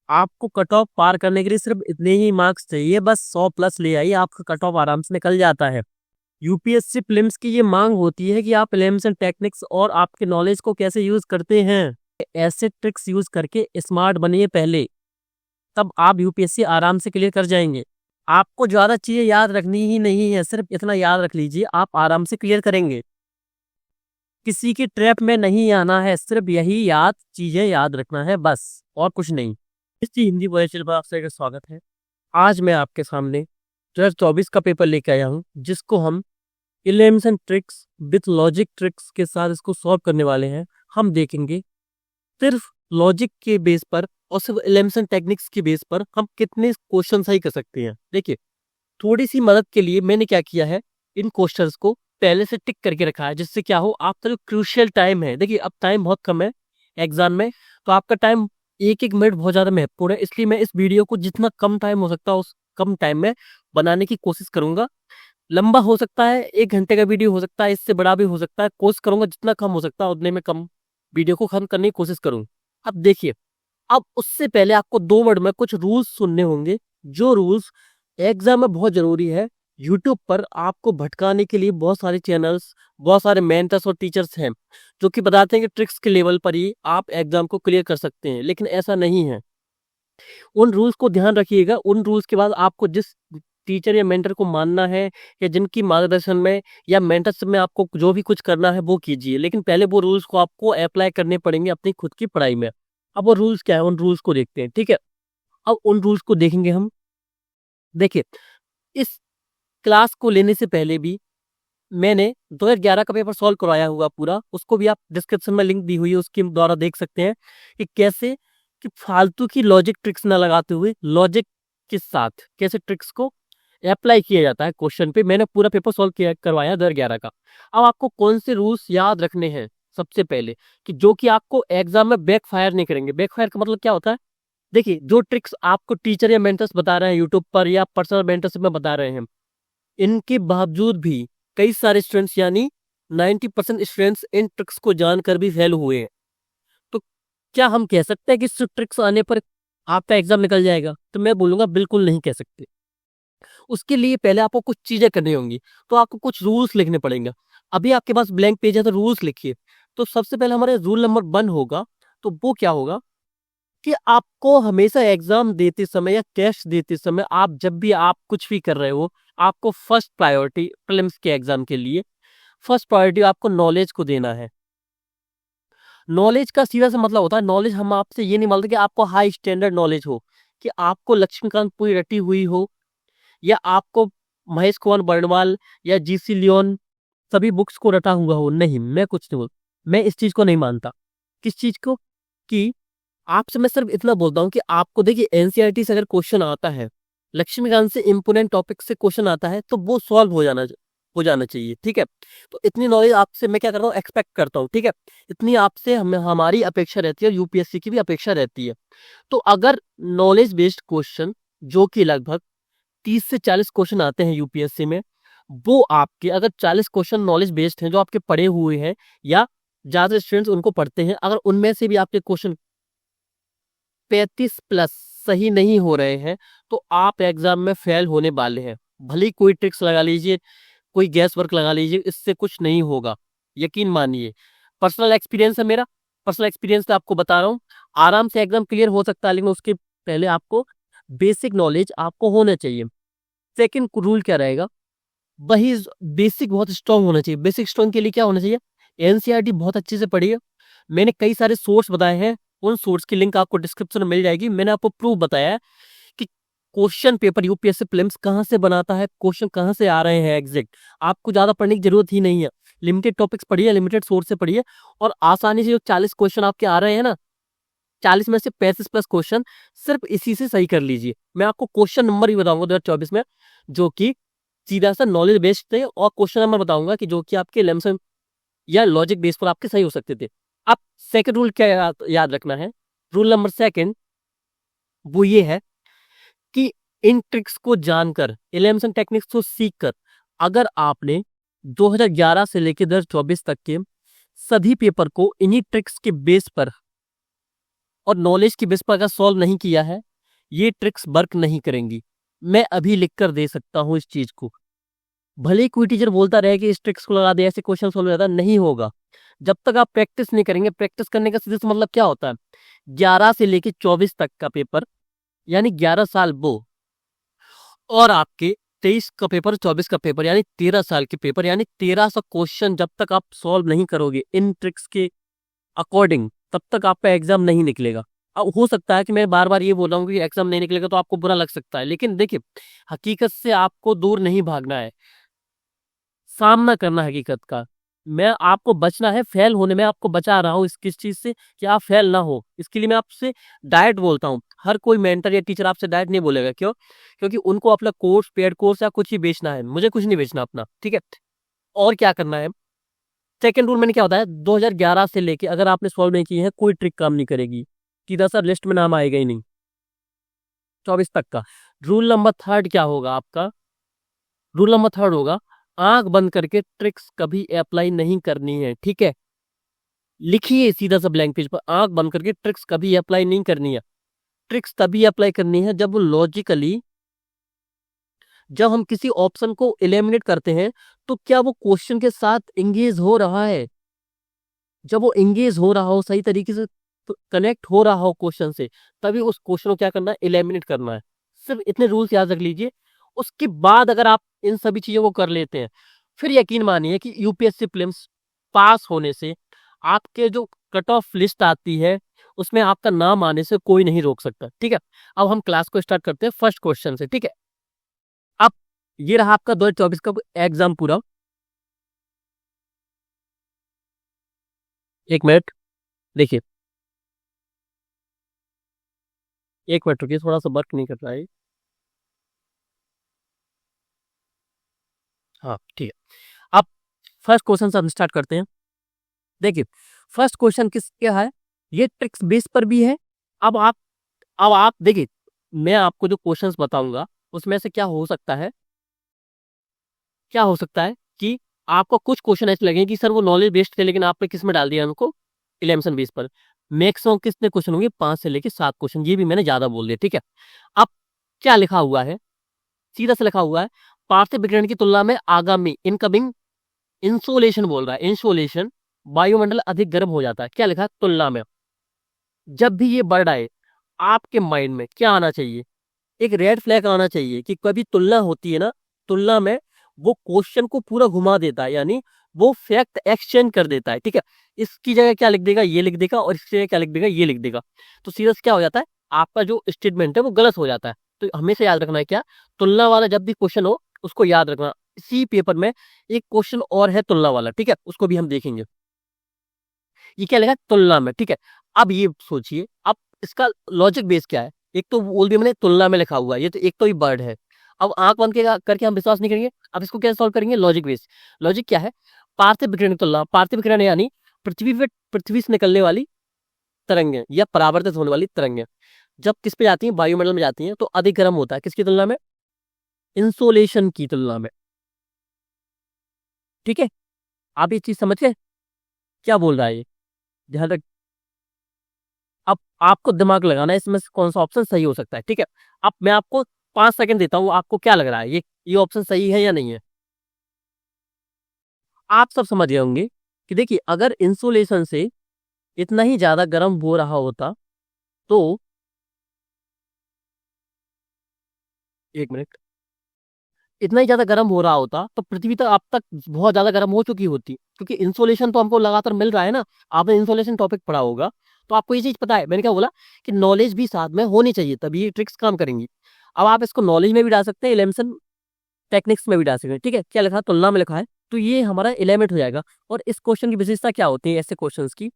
आपको cut off पार करने के लिए सिर्फ इतने ही मार्क्स चाहिए, बस 100 प्लस ले आइए, आपका कट ऑफ आराम से निकल जाता है। यूपीएससी प्रीलिम्स की ये मांग होती है कि आप एलिमेंट्स एंड टेक्निक्स और आपके नॉलेज को कैसे यूज करते हैं, ऐसे ट्रिक्स यूज करके स्मार्ट बनिए पहले, तब आप यूपीएससी आराम से क्लियर कर जाएंगे। आपको ज्यादा चीजें याद रखनी ही नहीं है, सिर्फ इतना याद रख लीजिए, आप आराम से क्लियर करेंगे। किसी की ट्रैप में नहीं आना है, सिर्फ यही चीजें याद रखना है, बस और कुछ नहीं। इसी हिंदी वर्चुअल पर आप सभी का स्वागत है। आज मैं आपके सामने 2024 का पेपर लेके आया हूँ, जिसको हम elements and tricks with logic tricks के साथ इसको सॉल्व करने वाले हैं। हम देखेंगे सिर्फ लॉजिक के बेस पर और सिर्फ एलिमेंट्स एंड टेक्निक्स के बेस पर हम कितने क्वेश्चन सही कर सकते हैं। देखिए, थोड़ी सी मदद के लिए मैंने क्या किया है, इन क्वेश्चंस को पहले से टिक करके रखा है, जिससे क्या हो, आपका जो क्रूशियल टाइम है, देखिए अब टाइम बहुत कम है एग्जाम में, तो आपका टाइम एक एक मिनट बहुत ज्यादा महत्वपूर्ण है। इसलिए मैं इस वीडियो को जितना कम टाइम हो सकता है उस कम टाइम में बनाने की कोशिश करूंगा। लंबा हो सकता है, 1 घंटे का वीडियो हो सकता है, इससे बड़ा भी हो सकता है। कोशिश करूंगा जितना कम हो सकता है उतने में कम वीडियो को खत्म करने की कोशिश करूँ। अब देखिए, अब उससे पहले आपको 2 वर्ड में कुछ रूल्स सुनने होंगे, जो रूल्स एग्जाम में बहुत जरूरी है। यूट्यूब पर आपको भटकाने के लिए बहुत सारे चैनल्स, बहुत सारे मेंटर्स और टीचर्स हैं, जो कि बताते हैं कि ट्रिक्स के लेवल पर ही आप एग्जाम को क्लियर कर सकते हैं, लेकिन ऐसा नहीं है। उन रूल्स को ध्यान रखिएगा। उन रूल्स के बाद आपको जिस टीचर या मेंटर को मानना है, या जिनकी मार्गदर्शन में या मेंटरशिप में आपको जो भी कुछ करना है वो कीजिए, लेकिन पहले वो रूल्स को आपको अप्लाई करने पड़ेंगे अपनी खुद की पढ़ाई में। अब वो रूल्स क्या है, उन रूल्स को देखते हैं, ठीक है। अब उन रूल्स को देखेंगे हम। देखिए, इस क्लास को लेने से पहले भी मैंने 2011 का पेपर सॉल्व करवाया हुआ पूरा, उसको भी आप डिस्क्रिप्शन में लिंक दी हुई है, उसके द्वारा देख सकते हैं कि कैसे, कि फालतू की लॉजिक ट्रिक्स ना लगाते हुए लॉजिक के साथ कैसे ट्रिक्स को अप्लाई किया जाता है क्वेश्चन पे। मैंने पूरा पेपर सॉल्व किया करवाया 2011 का। अब आपको कौन से रूल्स याद रखने हैं सबसे पहले, कि जो कि आपको एग्जाम में बैकफायर नहीं करेंगे। बैकफायर का मतलब क्या होता है, देखिए, जो ट्रिक्स आपको टीचर या मेंटर्स बता रहे हैं यूट्यूब पर या पर्सनल मेंटरशिप में बता रहे हैं, इनके बावजूद भी कई सारे स्टूडेंट्स, यानी 90% स्टूडेंट्स इन ट्रिक्स को जानकर भी फेल हुए हैं। तो क्या हम कह सकते हैं कि इस ट्रिक्स आने पर आपका एग्जाम निकल जाएगा? तो मैं बोलूंगा बिल्कुल नहीं कह सकते। उसके लिए पहले आपको कुछ चीजें करनी होंगी, तो आपको कुछ रूल्स लिखने पड़ेंगे। अभी आपके पास ब्लैंक पेज है तो रूल्स लिखिए। तो सबसे पहले हमारे रूल नंबर 1 होगा, तो वो क्या होगा कि आपको हमेशा एग्जाम देते समय या टेस्ट देते समय, आप जब भी आप कुछ भी कर रहे हो, आपको फर्स्ट प्रायोरिटी प्रीलिम्स के एग्जाम के लिए फर्स्ट प्रायोरिटी आपको नॉलेज को देना है। नॉलेज का सीधा सा मतलब होता है, नॉलेज हम आपसे ये नहीं मांगते कि आपको हाई स्टैंडर्ड नॉलेज हो, कि आपको लक्ष्मीकांत पूरी रटी हुई हो, या आपको महेश कुमार बर्णवाल या जीसी लियोन सभी बुक्स को रटा हुआ हो। नहीं, मैं कुछ नहीं बोल, मैं इस चीज को नहीं मानता। किस चीज को? कि आपसे मैं सिर्फ इतना बोलता हूँ कि आपको, देखिए, एनसीईआरटी से अगर क्वेश्चन आता है, लक्ष्मीकांत से इंपोर्टेंट टॉपिक से क्वेश्चन आता है, तो वो सॉल्व हो जाना चाहिए, ठीक है। तो इतनी नॉलेज आपसे मैं क्या करता हूँ, एक्सपेक्ट करता हूँ, ठीक है। इतनी आपसे हमारी अपेक्षा रहती है, और यूपीएससी की भी अपेक्षा रहती है। तो अगर नॉलेज बेस्ड क्वेश्चन, जो कि लगभग 30 से 40 क्वेश्चन आते हैं यूपीएससी में, वो आपके अगर 40 क्वेश्चन नॉलेज बेस्ड हैं, जो आपके पढ़े हुए हैं, या ज्यादा स्टूडेंट्स उनको पढ़ते हैं, अगर उनमें से भी आपके क्वेश्चन 35 प्लस सही नहीं हो रहे हैं, तो आप एग्जाम में फेल होने वाले हैं। भले ही कोई ट्रिक्स लगा लीजिए, कोई गैस वर्क लगा लीजिए, इससे कुछ नहीं होगा, यकीन मानिए। पर्सनल एक्सपीरियंस है मेरा, पर्सनल एक्सपीरियंस से आपको बता रहा हूँ। आराम से एग्जाम क्लियर हो सकता है, लेकिन उसके पहले आपको बेसिक नॉलेज आपको होना चाहिए। सेकंड रूल क्या रहेगा, वही बेसिक बहुत स्ट्रांग होना चाहिए। बेसिक स्ट्रांग के लिए क्या होना चाहिए, एनसीईआरटी बहुत अच्छे से पढ़िए। मैंने कई सारे सोर्स बताए हैं, उन सोर्स की लिंक आपको डिस्क्रिप्शन में मिल जाएगी। मैंने आपको प्रूफ बताया है कि क्वेश्चन पेपर यूपीएससी प्रीलिम्स कहाँ से बनाता है, क्वेश्चन कहाँ से आ रहे हैं एग्जैक्ट। आपको ज्यादा पढ़ने की जरूरत ही नहीं है, लिमिटेड टॉपिक्स पढ़िए, लिमिटेड सोर्स से पढ़िए, और आसानी से जो 40 क्वेश्चन आपके आ रहे हैं ना, 40 में से 35 प्लस क्वेश्चन सिर्फ इसी से सही कर लीजिए। मैं आपको क्वेश्चन नंबर ही बताऊंगा 2024 में, जो कि सीधा सा नॉलेज बेस्ड थे, और क्वेश्चन नंबर बताऊंगा कि जो कि आपके लमसम या लॉजिक बेस पर आपके सही हो सकते थे। अब सेकंड रूल क्या याद रखना है, रूल नंबर सेकंड वो ये है कि इन ट्रिक्स को जानकर, एलिमेंट्स एंड टेक्निक्स को सीखकर, अगर आपने 2011 से लेकर 2024 तक के सभी पेपर को इन्हीं ट्रिक्स के बेस पर और नॉलेज की बेस पर अगर सॉल्व नहीं किया है, ये ट्रिक्स वर्क नहीं करेंगी। मैं अभी लिख कर दे सकता हूँ इस चीज को। भले ही कोई टीचर बोलता रहे कि इस ट्रिक्स को लगा दे, ऐसे क्वेश्चन सॉल्व हो जाता, नहीं होगा जब तक आप प्रैक्टिस नहीं करेंगे। प्रैक्टिस करने का सीधे से मतलब क्या होता है, 11 से लेके 24 तक का पेपर, यानी 11 साल वो, और आपके 23 का पेपर, 24 का पेपर, यानी 13 साल के पेपर, यानी 1300 क्वेश्चन जब तक आप सॉल्व नहीं करोगे इन ट्रिक्स के अकॉर्डिंग, तब तक आपका एग्जाम नहीं निकलेगा। अब हो सकता है कि मैं बार बार ये बोल रहा हूँ कि एग्जाम नहीं निकलेगा तो आपको बुरा लग सकता है, लेकिन देखिए हकीकत से आपको दूर नहीं भागना है, सामना करना है हकीकत का। मैं आपको बचना है फेल होने में, आपको बचा रहा हूँ इस किस चीज से कि आप फेल ना हो। इसके लिए मैं आपसे डायरेक्ट बोलता हूँ। हर कोई मेंटर या टीचर आपसे डायरेक्ट नहीं बोलेगा, क्यों? क्योंकि उनको अपना कोर्स, पेड कोर्स या कुछ ही बेचना है, मुझे कुछ नहीं बेचना अपना, ठीक है। और क्या करना है, सेकेंड रूल मैंने क्या होता है, 2011 से लेके अगर आपने सॉल्व नहीं किए हैं, कोई ट्रिक काम नहीं करेगी, सीधा सा लिस्ट में नाम आएगा ही नहीं। 24 तक का रूल नंबर थर्ड क्या होगा आपका, रूल नंबर थर्ड होगा, आंख बंद करके ट्रिक्स कभी अप्लाई नहीं करनी है, ठीक है। लिखिए सीधा सा ब्लैंक पेज पर, आंख बंद करके ट्रिक्स कभी अप्लाई नहीं करनी है। ट्रिक्स तभी अप्लाई करनी है जब वो लॉजिकली, जब हम किसी ऑप्शन को एलिमिनेट करते हैं तो क्या वो क्वेश्चन के साथ एंगेज हो रहा है, जब वो एंगेज हो रहा हो, सही तरीके से कनेक्ट हो रहा हो क्वेश्चन से, तभी उस क्वेश्चन को क्या करना है, एलिमिनेट करना है। सिर्फ इतने रूल्स याद रख लीजिए। उसके बाद अगर आप इन सभी चीजों को कर लेते हैं, फिर यकीन मानिए कि यूपीएससी प्रीलिम्स पास होने से आपके जो कट ऑफ लिस्ट आती है उसमें आपका नाम आने से कोई नहीं रोक सकता, ठीक है। अब हम क्लास को स्टार्ट करते हैं फर्स्ट क्वेश्चन से, ठीक है। अब ये रहा आपका 2024 का एग्जाम पूरा। एक मिनट देखिए, एक मिनट रुकिए, थोड़ा सा वर्क नहीं कर रहा है। हाँ ठीक है। अब फर्स्ट क्वेश्चन से हम स्टार्ट करते हैं। देखिए फर्स्ट क्वेश्चन किस क्या है, ये ट्रिक्स बेस पर भी है। अब आप अब आप देखिए, मैं आपको जो क्वेश्चंस बताऊंगा उसमें से क्या हो सकता है, क्या हो सकता है कि आपको कुछ क्वेश्चन ऐसे लगे कि सर वो नॉलेज बेस्ड थे, लेकिन आपने किस में डाल दिया उनको, इलेमसन बेस पर। मैक्सिमम कितने क्वेश्चन होंगे, 5 से लेके 7 क्वेश्चन, ये भी मैंने ज्यादा बोल दिया, ठीक है। अब क्या लिखा हुआ है, सीधा से लिखा हुआ है, पार्थिव विकिरण की तुलना में आगामी इनकमिंग इंसोलेशन बोल रहा है, इंसोलेशन वायुमंडल अधिक गर्म हो जाता है। क्या लिखा है, तुलना में। जब भी ये वर्ड आए आपके माइंड में क्या आना चाहिए, एक रेड फ्लैग आना चाहिए कि कभी तुलना होती है ना, तुलना में वो क्वेश्चन को पूरा घुमा देता है, यानी वो फैक्ट एक्सचेंज कर देता है, ठीक है। इसकी जगह क्या लिख देगा, ये लिख देगा, और इसकी जगह क्या लिख देगा, ये लिख देगा। तो सीधा क्या हो जाता है, आपका जो स्टेटमेंट है वो गलत हो जाता है। तो हमेशा याद रखना है क्या, तुलना वाला जब भी क्वेश्चन हो उसको याद रखना। इसी पेपर में एक क्वेश्चन और है तुलना वाला, ठीक है, उसको भी हम देखेंगे। ये क्या लिखा है, तुलना में, ठीक है। अब ये सोचिए, अब इसका लॉजिक बेस क्या है, एक तो बोल दिया मैंने तुलना में लिखा हुआ है, ये तो एक तो ही वर्ड है। अब आंख बंद करके हम विश्वास नहीं करेंगे। अब इसको कैसे सॉल्व करेंगे, लॉजिक बेस। लॉजिक क्या है, पार्थिव विकिरण की तुलना, पार्थिव विकिरण यानी पृथ्वी से निकलने वाली तरंगें या परावर्तित होने वाली तरंगें जब किस पे जाती हैं, वायुमंडल में जाती हैं, तो अधिक गर्म होता है, किसकी तुलना में, इंसोलेशन की तुलना में, ठीक है। आप ये चीज समझ गए क्या बोल रहा है ये, ध्यान रख। अब आपको दिमाग लगाना है इसमें से कौन सा ऑप्शन सही हो सकता है, ठीक है। अब मैं आपको 5 सेकंड देता हूँ, आपको क्या लग रहा है, ये ऑप्शन सही है या नहीं है। आप सब समझ गए होंगे कि देखिए अगर इंसुलेशन से इतना ही ज्यादा गर्म हो रहा होता तो, एक मिनट, इतना ही ज्यादा गर्म हो रहा होता तो पृथ्वी तक अब तक बहुत ज्यादा गर्म हो चुकी होती, क्योंकि इंसोलेशन तो हमको लगातार मिल रहा है ना। आपने इंसोलेशन टॉपिक पढ़ा होगा तो आपको ये चीज पता है। मैंने क्या बोला कि नॉलेज भी साथ में होनी चाहिए, तभी ये ट्रिक्स काम करेंगी। अब आप इसको नॉलेज में भी डाल सकते हैं, इलेमसन टेक्निक्स में भी डाल सकते हैं, ठीक है। क्या लिखा है, तुलना में लिखा है, तो ये हमारा एलिमेंट हो जाएगा। और इस क्वेश्चन की विशेषता क्या होती है ऐसे क्वेश्चंस की,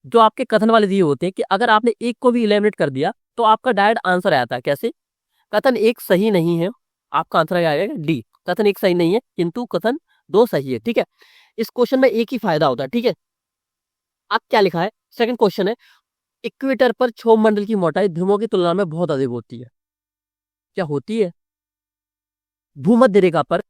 जो आपके कथन वाले दिए होते हैं कि अगर आपने एक को भी एलिमिनेट कर दिया तो आपका डायरेक्ट आंसर आता है। कैसे, कथन एक सही नहीं है, आपका आंसर क्या आएगा, डी। कथन एक सही नहीं है किंतु कथन दो सही है, ठीक है। इस क्वेश्चन में एक ही फायदा होता है, ठीक है। अब क्या लिखा है, सेकंड क्वेश्चन है, इक्वेटर पर क्षोभ मंडल की मोटाई ध्रुवों की तुलना में बहुत अधिक होती है। क्या होती है, भूमध्य रेखा पर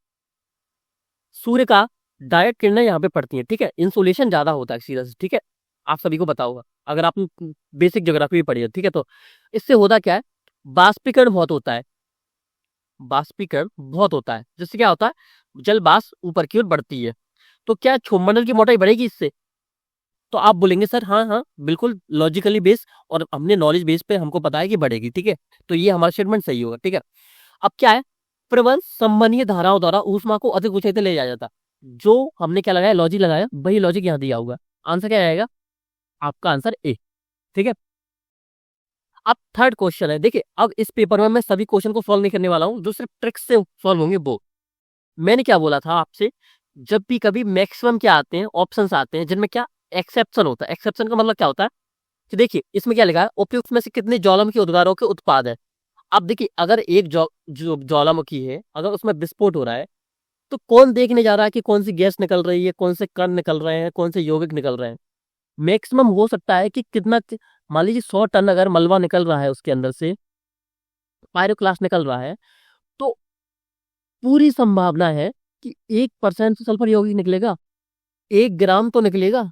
सूर्य का डायरेक्ट किरणें यहाँ पे पड़ती हैं, ठीक है। इंसोलेशन ज्यादा होता है सीधा से, ठीक है। आप सभी को पता होगा अगर आपने बेसिक ज्योग्राफी भी पढ़ी है, ठीक है। तो इससे होता क्या है, बाष्पीकरण बहुत होता है, बाष्पीकरण बहुत होता है, जिससे क्या होता है जल वाष्प ऊपर की ओर बढ़ती है। तो क्या क्षोभमंडल की मोटाई बढ़ेगी इससे? तो आप बोलेंगे सर हाँ हाँ बिल्कुल लॉजिकली बेस और हमने नॉलेज बेस पे हमको पता है कि बढ़ेगी, ठीक है। तो ये हमारा स्टेटमेंट सही होगा, ठीक है। अब क्या है, प्रबल संबंधीय धाराओं द्वारा ऊष्मा को अधिक ऊंचाई तक ले जाया जाता। जो हमने क्या लगाया, लॉजिक लगाया, वही लॉजिक यहाँ दिया होगा। आंसर क्या आएगा? आपका आंसर ए, ठीक है। अब थर्ड क्वेश्चन है, देखिए अब इस पेपर में मैं सभी क्वेश्चन को सॉल्व नहीं करने वाला हूँ, जो सिर्फ ट्रिक्स से सॉल्व होंगे वो। मैंने क्या बोला था आपसे, जब भी कभी मैक्सिमम क्या आते हैं, ऑप्शंस आते हैं जिनमें क्या एक्सेप्शन होता है। एक्सेप्शन का मतलब क्या होता है कि देखिए इसमें क्या लिखा है, उपयुक्त में से कितने ज्वालामुखी उद्गारों के उत्पाद है। अब देखिए अगर एक जो ज्वालामुखी है, अगर उसमें विस्फोट हो रहा है, तो कौन देखने जा रहा है कि कौन सी गैस निकल रही है, कौन से कण निकल रहे हैं, कौन से यौगिक निकल रहे हैं। मैक्सिमम हो सकता है कि कितना, मान लीजिए 100 टन अगर मलबा निकल रहा है उसके अंदर से, पायरोक्लास निकल रहा है, तो पूरी संभावना है कि 1% सल्फर यौगिक निकलेगा, 1 ग्राम तो निकलेगा,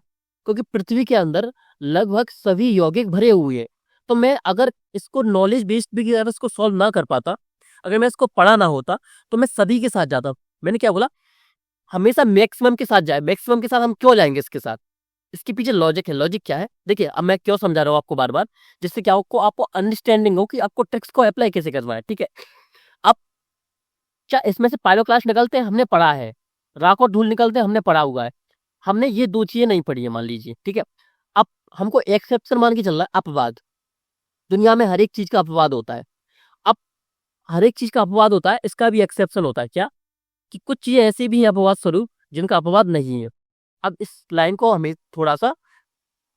क्योंकि पृथ्वी के अंदर लगभग सभी यौगिक भरे हुए हैं। तो मैं अगर इसको नॉलेज बेस्ड भी अगर इसको सॉल्व ना कर पाता, अगर मैं इसको पढ़ा ना होता, तो मैं सभी के साथ जाता। मैंने क्या बोला, हमेशा मैक्सिमम के साथ जाए। मैक्सिमम के साथ हम क्यों जाएंगे इसके साथ? इसके पीछे लॉजिक है। लॉजिक क्या है, देखिए अब मैं क्यों समझा रहा हूँ आपको बार बार, जिससे क्या आपको आपको अंडरस्टैंडिंग हो कि आपको ट्रिक्स को अप्लाई कैसे करना है, ठीक है। अब क्या इसमें से पायरोक्लास्ट निकलते हैं, हमने पढ़ा है, राख और धूल निकलते हैं, हमने पढ़ा हुआ है। हमने ये दो चीजें नहीं पढ़ी है मान लीजिए, ठीक है। अब हमको एक्सेप्शन मान के चल रहा है, अपवाद। दुनिया में हर एक चीज का अपवाद होता है। अब हर एक चीज का अपवाद होता है, इसका भी एक्सेप्शन होता है। क्या कि कुछ चीजें ऐसी भी हैं अपवाद स्वरूप जिनका अपवाद नहीं है। अब इस लाइन को हमें थोड़ा सा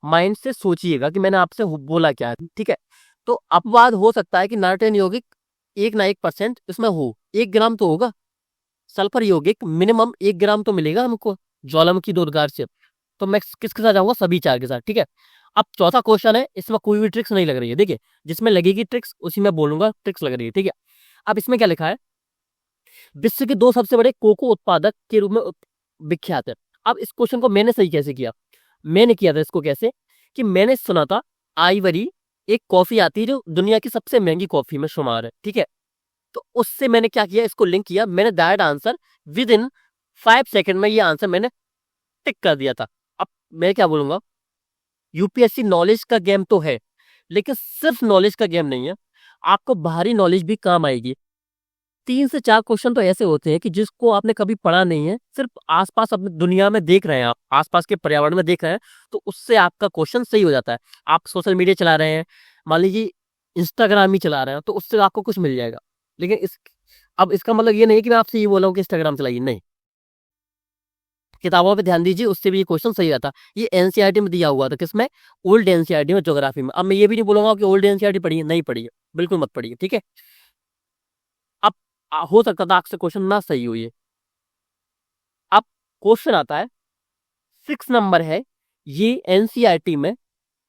माइंड से सोचिएगा कि मैंने आपसे बोला क्या है, ठीक है। तो अपवाद हो सकता है कि नाइट्रोजन यौगिक 1% इसमें हो, 1 ग्राम तो होगा। सल्फर यौगिक मिनिमम 1 ग्राम तो मिलेगा हमको ज्वालामुखी दो उद्गार से। तो मैं किसके साथ जाऊंगा, सभी चार के साथ, ठीक है। अब चौथा क्वेश्चन है, इसमें कोई भी ट्रिक्स नहीं लग रही है। देखिए जिसमें लगेगी ट्रिक्स उसी में बोलूंगा ट्रिक्स लग रही है, ठीक है। अब इसमें क्या लिखा है, विश्व के 2 सबसे बड़े कोको उत्पादक के रूप में विख्यात है। अब इस क्वेश्चन को मैंने सही कैसे किया, मैंने किया था इसको कैसे कि मैंने सुना था आइवरी एक कॉफी आती है जो दुनिया की सबसे महंगी कॉफी में शुमार है, ठीक है। तो उससे मैंने क्या किया, इसको लिंक किया, मैंने direct answer with in 5 second में ये आंसर मैंने टिक कर दिया था। अब मैं क्या बोलूंगा, यूपीएससी नॉलेज का गेम तो है, लेकिन सिर्फ नॉलेज का गेम नहीं है, आपको बाहरी नॉलेज भी काम आएगी। 3 से 4 क्वेश्चन तो ऐसे होते हैं कि जिसको आपने कभी पढ़ा नहीं है, सिर्फ आसपास अपनी दुनिया में देख रहे हैं, आप आसपास के पर्यावरण में देख रहे हैं, तो उससे आपका क्वेश्चन सही हो जाता है। आप सोशल मीडिया चला रहे हैं, मान लीजिए इंस्टाग्राम ही चला रहे हैं, तो उससे आपको कुछ मिल जाएगा। लेकिन अब इसका मतलब ये नहीं कि मैं आपसे ये बोला हूँ कि इंस्टाग्राम चलाइए, नहीं। किताबों पे ध्यान दीजिए, उससे भी ये क्वेश्चन सही आता। ये एनसीईआरटी में दिया हुआ था, किसमें, ओल्ड एनसीईआरटी में, ज्योग्राफी में। अब मैं ये भी नहीं बोलूंगा कि ओल्ड एनसीईआरटी पढ़िए, नहीं पढ़िए, बिल्कुल मत पढ़िए, ठीक है। अब हो सकता था आपसे क्वेश्चन ना सही हो ये। अब क्वेश्चन आता है 6 नंबर है, ये एनसीईआरटी में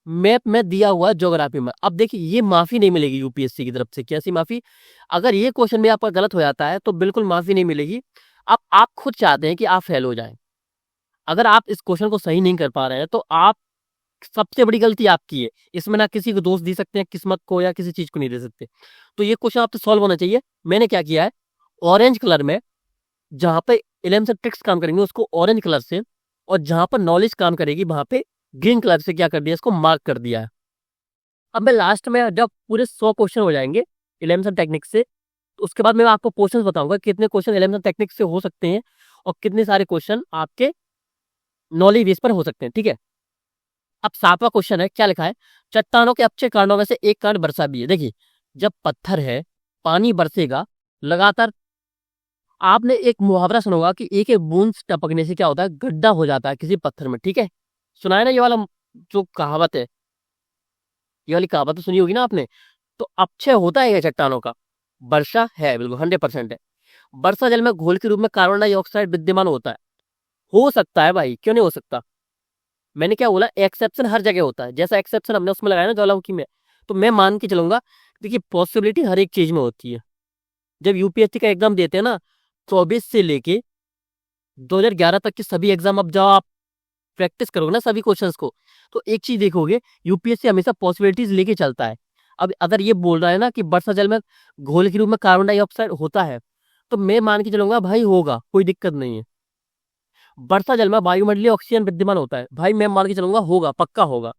मैप में दिया हुआ ज्योग्राफी में। अब देखिए ये माफी नहीं मिलेगी यूपीएससी की तरफ से। कैसी माफी? अगर ये क्वेश्चन भी आपका गलत हो जाता है तो बिल्कुल माफी नहीं मिलेगी। अब आप खुद चाहते हैं कि आप फेल हो जाएं। अगर आप इस क्वेश्चन को सही नहीं कर पा रहे हैं तो आप, सबसे बड़ी गलती आपकी है। इसमें ना किसी को दोष दे सकते हैं, किस्मत को या किसी चीज को नहीं दे सकते। तो ये क्वेश्चन आपसे सॉल्व होना चाहिए। मैंने क्या किया है, ऑरेंज कलर में जहां पे एलिमेंट्स ट्रिक्स काम करेंगे उसको ऑरेंज कलर से, और जहां पर नॉलेज काम करेगी वहां पे ग्रीन कलर से क्या कर दिया, इसको मार्क कर दिया है। अब मैं लास्ट में जब पूरे 100 क्वेश्चन हो जाएंगे एलिमेंट्स टेक्निक से, तो उसके बाद मैं आपको क्वेश्चन बताऊंगा कितने क्वेश्चन एलिमेंट्स टेक्निक से हो सकते हैं और कितने सारे क्वेश्चन आपके नॉलेज बेस पर हो सकते हैं, ठीक है। अब 7वां क्वेश्चन है, क्या लिखा है, चट्टानों के अच्छे कारणों में से एक कारण वर्षा भी है। देखिए जब पत्थर है, पानी बरसेगा लगातार। आपने एक मुहावरा सुना होगा कि एक एक बूंद टपकने से क्या होता है, गड्ढा हो जाता है किसी पत्थर में, ठीक है। सुना है ना ये वाला जो कहावत है, ये वाली कहावत तो सुनी होगी ना आपने। तो अक्षय होता है ये चट्टानों का, वर्षा है, बिल्कुल 100% है। वर्षा जल में घोल के रूप में कार्बन डाइऑक्साइड विद्यमान होता है। हो सकता है भाई, क्यों नहीं हो सकता। मैंने क्या बोला, एक्सेप्शन हर जगह होता है। जैसा एक्सेप्शन हमने उसमें लगाया ना ज्वालामुखी में, तो मैं मान के चलूंगा। देखिए पॉसिबिलिटी हर एक चीज में होती है। जब यूपीएससी का एग्जाम देते हैं ना, 24 से लेके 2011 तक के सभी एग्जाम, अब जाओ आप प्रैक्टिस करोगे ना सभी क्वेश्चंस को, तो एक चीज देखोगे, यूपीएससी हमेशा पॉसिबिलिटीज लेके चलता है। अब अगर ये बोल रहा है ना कि वर्षा जल में घोल के रूप में कार्बन डाइऑक्साइड होता है, तो मैं मान के चलूंगा भाई होगा, कोई दिक्कत नहीं है। वर्षा जल में वायुमंडलीय ऑक्सीजन विद्यमान होता है, भाई मैं मान के चलूंगा होगा, पक्का होगा,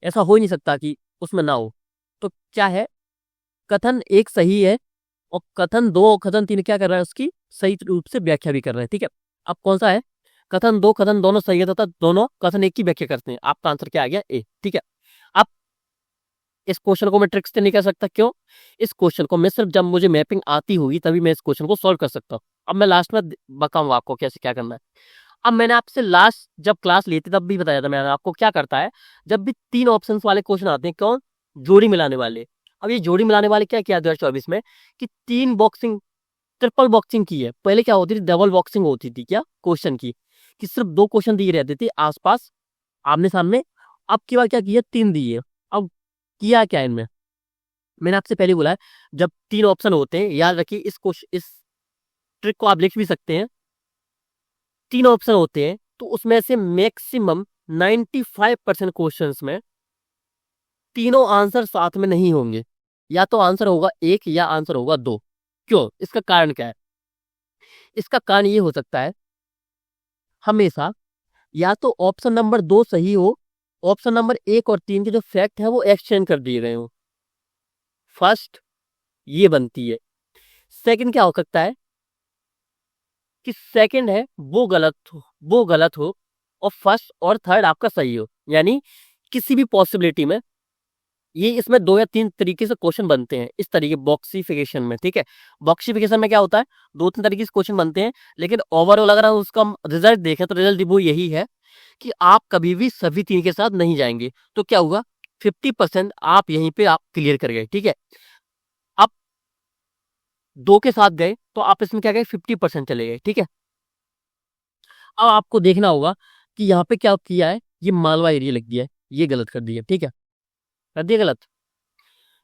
ऐसा हो ही नहीं सकता कि उसमें ना हो। तो क्या है, कथन एक सही है और कथन दो और कथन तीन क्या कर रहा है, उसकी सही रूप से व्याख्या भी कर रहे हैं। ठीक है, अब कौन सा है, कथन दो कथन दोनों सही है तथा दोनों कथन एक की व्याख्या करते हैं। आपका आंसर क्या आ गया, ए। ठीक है, अब इस क्वेश्चन को मैं ट्रिक्स से नहीं कर सकता, क्यों, इस क्वेश्चन को मैं सिर्फ जब मुझे मैपिंग आती होगी तभी मैं इस क्वेश्चन को सॉल्व कर सकता हूँ। अब मैं लास्ट में बताऊंगा आपको कैसे क्या करना है। अब मैंने आपसे लास्ट जब क्लास ली थी तब भी बताया था मैंने आपको, क्या करता है जब भी 3 ऑप्शंस वाले क्वेश्चन आते हैं, कौन, जोड़ी मिलाने वाले। अब ये जोड़ी मिलाने वाले क्या किया 2024 में कि 3 बॉक्सिंग, ट्रिपल बॉक्सिंग की है। पहले क्या होती थी, डबल बॉक्सिंग होती थी क्या क्वेश्चन की, कि सिर्फ 2 क्वेश्चन दिए रहते थे आसपास आमने सामने। अब की बार क्या किया, 3 दिए। अब किया क्या इनमें, मैंने आपसे पहले बोला है जब 3 ऑप्शन होते हैं, याद रखिए इस क्वेश्चन, इस ट्रिक को आप लिख भी सकते हैं। 3 ऑप्शन होते हैं तो उसमें से मैक्सिमम 95% क्वेश्चंस में तीनों आंसर साथ में नहीं होंगे, या तो आंसर होगा 1 या आंसर होगा 2। क्यों, इसका कारण क्या है, इसका कारण ये हो सकता है हमेशा या तो ऑप्शन नंबर 2 सही हो, ऑप्शन नंबर 1 और 3 के जो फैक्ट है वो एक्सचेंज कर दिए गए हो। फर्स्ट ये बनती है। सेकंड क्या हो सकता है कि सेकंड है वो गलत हो और फर्स्ट और थर्ड आपका सही हो, यानी किसी भी पॉसिबिलिटी में ये इसमें 2 या 3 तरीके से क्वेश्चन बनते हैं इस तरीके बॉक्सिफिकेशन में। ठीक है, बॉक्सिफिकेशन में क्या होता है, 2-3 तरीके से क्वेश्चन बनते हैं, लेकिन ओवरऑल अगर हम उसका रिजल्ट देखें तो रिजल्ट वो यही है कि आप कभी भी सभी 3 के साथ नहीं जाएंगे। तो क्या हुआ, 50% आप यहीं पे आप क्लियर कर गए। ठीक है, आप 2 के साथ गए तो आप इसमें क्या गए, 50% चले गए। ठीक है, अब आपको देखना होगा कि यहाँ पे क्या किया है, ये मालवा एरिया लिख दिया है, ये गलत कर दिया। ठीक है, कर दिया गलत।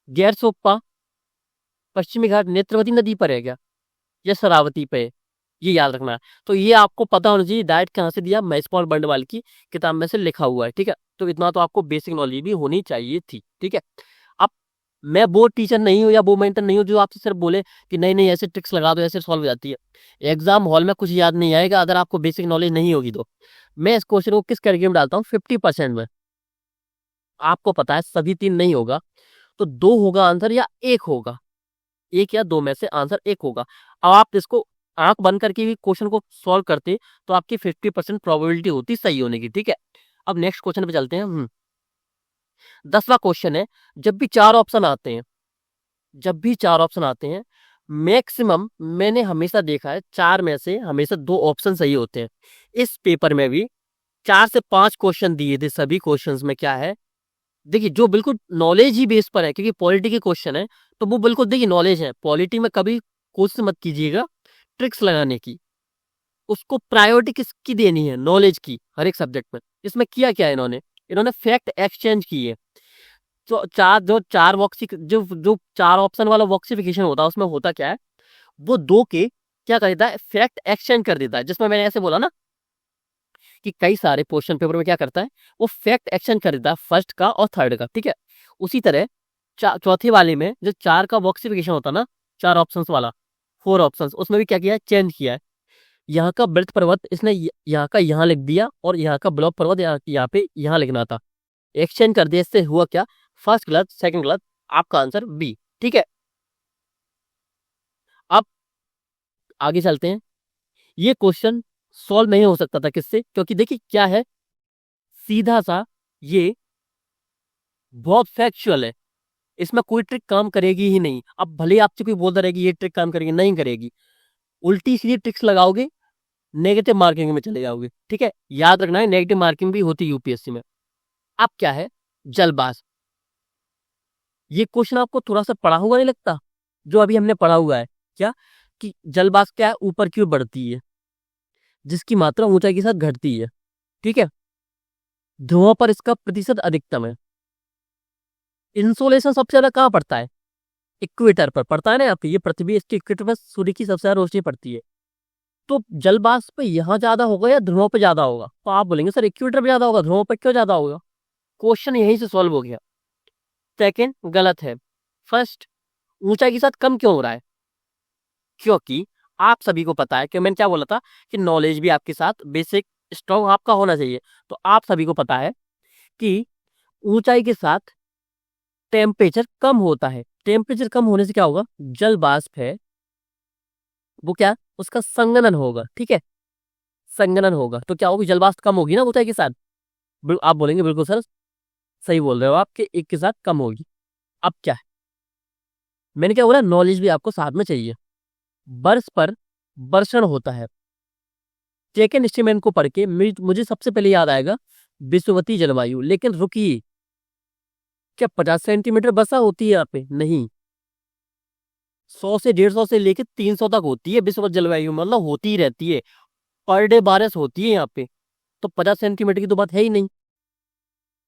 गैर सोप्पा पश्चिमी घाट नेत्रवती नदी पर है क्या, या शरावती पे है, ये याद रखना है। तो ये आपको पता होना चाहिए डायरेक्ट कहाँ से दिया, मैसपॉल बर्नवाल की किताब में से लिखा हुआ है। ठीक है, तो इतना तो आपको बेसिक नॉलेज भी होनी चाहिए थी। ठीक है, अब मैं वो टीचर नहीं हूँ या वो मेंटर नहीं हूँ जो आपसे सिर्फ बोले कि नहीं नहीं ऐसे ट्रिक्स लगा दो ऐसे सॉल्व हो जाती है। एग्जाम हॉल में कुछ याद नहीं आएगा अगर आपको बेसिक नॉलेज नहीं होगी तो। मैं इस क्वेश्चन को किस कैटेगरी में डालता हूँ, 50% में। आपको पता है सभी 3 नहीं होगा तो 2 होगा आंसर या 1 होगा, 1 या 2 में से आंसर 1 होगा। अब आप इसको आंख बंद करके भी क्वेश्चन को सॉल्व करते तो आपकी 50% प्रोबेबिलिटी होती सही होने की। ठीक है, अब नेक्स्ट क्वेश्चन पे चलते हैं। 10वां क्वेश्चन है, जब भी 4 ऑप्शन आते हैं, जब भी 4 ऑप्शन आते हैं, मैक्सिमम मैंने हमेशा देखा है 4 में से हमेशा 2 ऑप्शन सही होते हैं। इस पेपर में भी 4 से 5 क्वेश्चन दिए थे, सभी क्वेश्चंस में क्या है, देखिए जो बिल्कुल नॉलेज ही बेस पर है, क्योंकि पॉलिटी के क्वेश्चन है तो वो बिल्कुल देखिए नॉलेज है। पॉलिटी में कभी कोशिश मत कीजिएगा ट्रिक्स लगाने की, उसको प्रायोरिटी किसकी देनी है, नॉलेज की, हर एक सब्जेक्ट में। इसमें किया क्या है इन्होंने, इन्होंने फैक्ट एक्सचेंज किए। तो चार बॉक्सी जो 4 ऑप्शन वाला बॉक्सिफिकेशन होता है उसमें होता क्या है, वो 2 के क्या कर देता है, फैक्ट एक्सचेंज कर देता है। जिसमें मैंने ऐसे बोला ना कि कई सारे क्वेश्चन पेपर में क्या करता है, वो फैक्ट एक्सचेंज कर देता है फर्स्ट का और थर्ड का। ठीक है, उसी तरह चौथे वाले में जो 4 का बॉक्सिफिकेशन होता ना, 4 ऑप्शंस वाला, 4 ऑप्शंस, उसमें भी क्या किया है, चेंज किया है। यहाँ का वृत्त पर्वत इसने यहाँ का यहाँ लिख दिया और यहाँ का ब्लॉक पर्वत यहाँ पे यहाँ लिखना था, एक्सचेंज कर दिया। इससे हुआ क्या, फर्स्ट गलत सेकंड गलत, आपका आंसर बी। ठीक है, अब आगे चलते हैं। ये क्वेश्चन सॉल्व नहीं हो सकता था किससे, क्योंकि देखिए क्या है, सीधा सा ये बहुत फैक्चुअल है, इसमें कोई ट्रिक काम करेगी ही नहीं। अब भले आपसे कोई बोलता रहेगी ये ट्रिक काम करेगी, नहीं करेगी, उल्टी सीधी ट्रिक्स लगाओगे, नेगेटिव मार्किंग में चले जाओगे। ठीक है, याद रखना है नेगेटिव मार्किंग भी होती है यूपीएससी में। अब क्या है, जलबाज, ये क्वेश्चन आपको थोड़ा सा पढ़ा हुआ नहीं लगता, जो अभी हमने पढ़ा हुआ है क्या, कि जलबाज क्या है, ऊपर की ओर बढ़ती है जिसकी मात्रा ऊंचाई के साथ घटती है। ठीक है, धुआं पर इसका प्रतिशत अधिकतम है। इंसोलेशन सबसे ज्यादा कहाँ पड़ता है, इक्वेटर पर पड़ता है ना, यहाँ पे ये पृथ्वी, इसके इक्वेटर पर सूर्य की सबसे ज्यादा रोशनी पड़ती है। तो जल वाष्प यहाँ ज्यादा होगा या ध्रुवों पे ज्यादा होगा? तो आप बोलेंगे सर इक्वेटर पे ज्यादा होगा, ध्रुवों पे क्यों ज्यादा होगा? क्वेश्चन यहीं से सॉल्व हो गया। सेकंड गलत है। फर्स्ट, ऊंचाई के साथ कम क्यों हो रहा है? क्योंकि आप सभी को पता है कि मैंने क्या बोला था कि नॉलेज भी आपके साथ बेसिक स्ट्रॉन्ग आपका होना चाहिए। तो आप सभी को पता है कि ऊंचाई के साथ टेम्परेचर कम होता है। टेम्परेचर कम होने से क्या होगा? जल वाष्प है वो क्या, उसका संघनन होगा। ठीक है, संघनन होगा तो क्या होगी? जल वाष्प कम होगी ना ऊंचाई के साथ। आप बोलेंगे बिल्कुल सर सही बोल रहे हो आप कि एक के साथ कम होगी। अब क्या है, मैंने क्या बोला, नॉलेज भी आपको साथ में चाहिए। बर्फ पर वर्षण होता है। सेकेंड स्टेटमेंट को पढ़ के मुझे सबसे पहले याद आएगा विषुवतीय जलवायु। लेकिन रुकिए, क्या 50 सेंटीमीटर वर्षा होती है यहाँ पे? नहीं, 100 से 150 से लेकर 300 तक होती है विषुवत जलवायु, मतलब होती ही रहती है। पर डे बारिश होती है यहाँ पे। तो 50 सेंटीमीटर की तो बात है ही नहीं।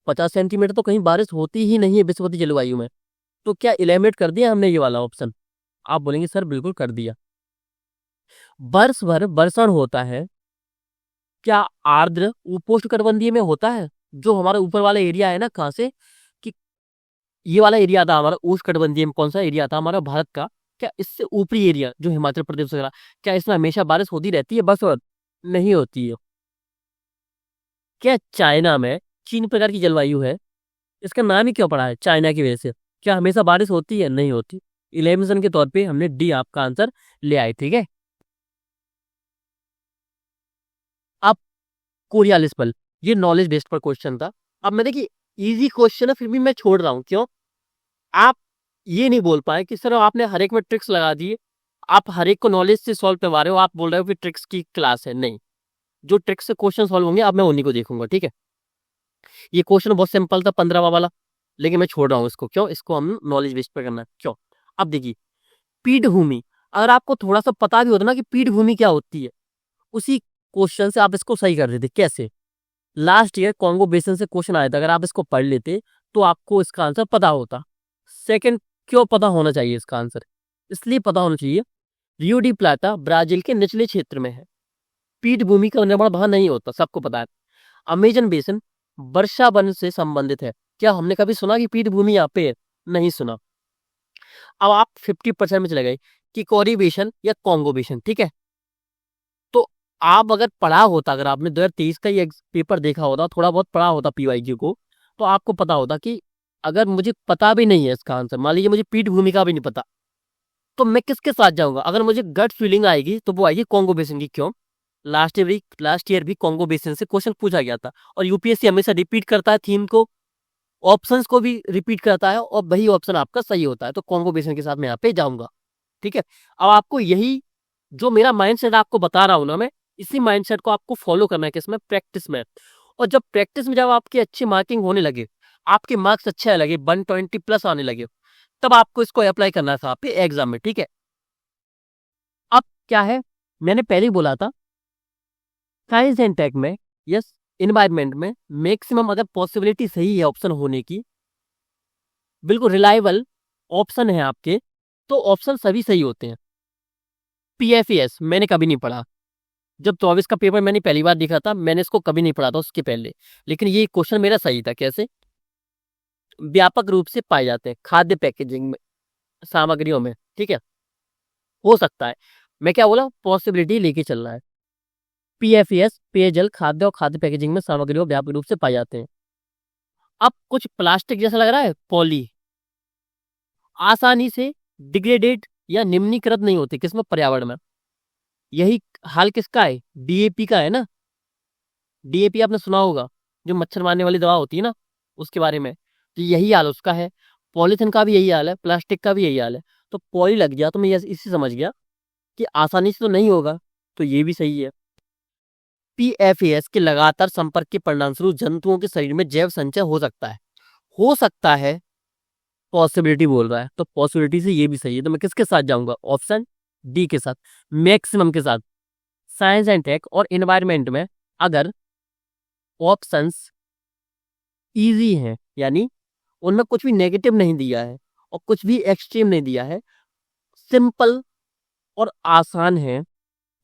50 सेंटीमीटर तो कहीं बारिश होती ही नहीं है विषुवतीय जलवायु में। तो क्या इलिमिनेट कर दिया हमने ये वाला ऑप्शन? आप बोलेंगे सर बिल्कुल कर दिया। वर्ष भर वर्षण होता है। क्या आर्द्र उपोष्णकटिबंधीय में होता है? जो हमारा ऊपर वाला एरिया है ना, कहाँ से कि ये वाला एरिया था हमारा उष्णकटिबंधीय में, कौन सा एरिया था हमारा भारत का, क्या इससे ऊपरी एरिया जो हिमाचल प्रदेश वगैरह, क्या इसमें हमेशा बारिश होती रहती है? बस और नहीं होती है। क्या चाइना में 3 प्रकार की जलवायु है? इसका नाम ही क्यों पड़ा है चाइना की वजह से? क्या हमेशा बारिश होती है? नहीं होती। इलेमिनेशन के तौर पे हमने डी आपका आंसर ले आए। ठीक है, अब कोरियालिस पल, ये नॉलेज बेस्ड पर क्वेश्चन था। अब मैं देखिए इजी क्वेश्चन है फिर भी मैं छोड़ रहा हूँ, क्यों? आप ये नहीं बोल पाए कि सर आपने हर एक में ट्रिक्स लगा दिए, आप हर एक को नॉलेज से सॉल्व करवा रहे हो, आप बोल रहे हो कि ट्रिक्स की क्लास है। नहीं, जो ट्रिक्स से क्वेश्चन सॉल्व होंगे अब मैं उन्हीं को देखूंगा। ठीक है, ये क्वेश्चन बहुत सिंपल था 15वां वाला, लेकिन मैं छोड़ रहा हूँ इसको। क्यों? इसको हम नॉलेज बेस्ड पर करना है। क्यों? अब देखिए पीठभूमि, अगर आपको थोड़ा सा पता भी होता ना कि पीठभूमि क्या होती है, उसी क्वेश्चन से आप इसको सही कर देते। कैसे? लास्ट ईयर कॉन्गो बेसिन से क्वेश्चन आया था, अगर आप इसको पढ़ लेते तो आपको इसका आंसर पता होता। सेकंड, क्यों पता होना चाहिए इसका आंसर? इसलिए पता होना चाहिए, रियो डी प्लाटा ब्राजील के निचले क्षेत्र में है। पीठभूमि का निर्माण वहां नहीं होता, सबको पता है। अमेजन बेसिन वर्षा वन से संबंधित है। क्या हमने कभी सुना कि पीठभूमि यहाँ पे है? नहीं सुना। अब आप 50% में चले गए कि कोरी बेसिन या कॉन्गो बेसिन। ठीक है, तो आप अगर पढ़ा होता, अगर आपने 2023 का ये पेपर देखा होता, थोड़ा बहुत पढ़ा होता पीवाईक्यू को, तो आपको पता होता कि अगर मुझे पता भी नहीं है इसका आंसर, मान लीजिए मुझे पीठभूमि का भी नहीं पता, तो मैं किसके साथ जाऊंगा? अगर मुझे गट फीलिंग आएगी तो वो आएगी कॉन्गो बेसिन की। क्यों? लास्ट ईयर भी कॉन्गो बेसिन से क्वेश्चन पूछा गया था, और यूपीएससी हमेशा रिपीट करता है थीम को, ऑप्शंस को भी रिपीट करता है, और वही ऑप्शन आपका सही होता है। तो कॉन्गो बेसिन के साथ मैं यहाँ पे जाऊंगा। ठीक है, अब आपको यही जो मेरा माइंडसेट आपको बता रहा हूं ना मैं, इसी माइंडसेट को आपको फॉलो करना है किसमें? प्रैक्टिस में। और जब प्रैक्टिस में जब आपकी अच्छी मार्किंग होने लगे, आपके मार्क्स अच्छे आने लगे, 120 प्लस आने लगे, तब आपको इसको अप्लाई करना था आपके एग्जाम में। ठीक है, अब क्या है, मैंने पहले ही बोला था साइंस एंड टेक में, यस, इन्वायरमेंट में मैक्सिमम अगर पॉसिबिलिटी सही है ऑप्शन होने की, बिल्कुल रिलायबल ऑप्शन है आपके, तो ऑप्शन सभी सही होते हैं। पीएफएस मैंने कभी नहीं पढ़ा, जब 24 का पेपर मैंने पहली बार देखा था, मैंने इसको कभी नहीं पढ़ा था उसके पहले, लेकिन ये क्वेश्चन मेरा सही था। कैसे? व्यापक रूप से पाए जाते हैं खाद्य पैकेजिंग में, सामग्रियों में। ठीक है, हो सकता है, मैं क्या बोला, पॉसिबिलिटी लेके चल रहा है। पीएफएस पेयजल, खाद्य और खाद्य पैकेजिंग में सामग्रियों व्यापक रूप से पाए जाते हैं। अब कुछ प्लास्टिक जैसा लग रहा है, पॉली, आसानी से डिग्रेडेड या निम्नीकृत नहीं होते किसमें? पर्यावरण में। यही हाल किसका है? डीएपी का है ना। डीएपी आपने सुना होगा, जो मच्छर मारने वाली दवा होती है ना, उसके बारे में। तो यही हाल उसका है। पॉलीथिन का भी यही हाल है, प्लास्टिक का भी यही हाल है। तो पॉली लग गया तो मैं इसी समझ गया कि आसानी से तो नहीं होगा, तो ये भी सही है। पीएफएस के लगातार संपर्क के परिणामस्वरूप जंतुओं के शरीर में जैव संचय हो सकता है। हो सकता है, पॉसिबिलिटी बोल रहा है, तो पॉसिबिलिटी से ये भी सही है। तो मैं किसके साथ जाऊंगा? ऑप्शन डी के साथ, मैक्सिमम के साथ। साइंस एंड टेक और एनवायरमेंट में अगर ऑप्शंस इजी हैं, यानी उनमें कुछ भी नेगेटिव नहीं दिया है और कुछ भी एक्सट्रीम नहीं दिया है, सिंपल और आसान है,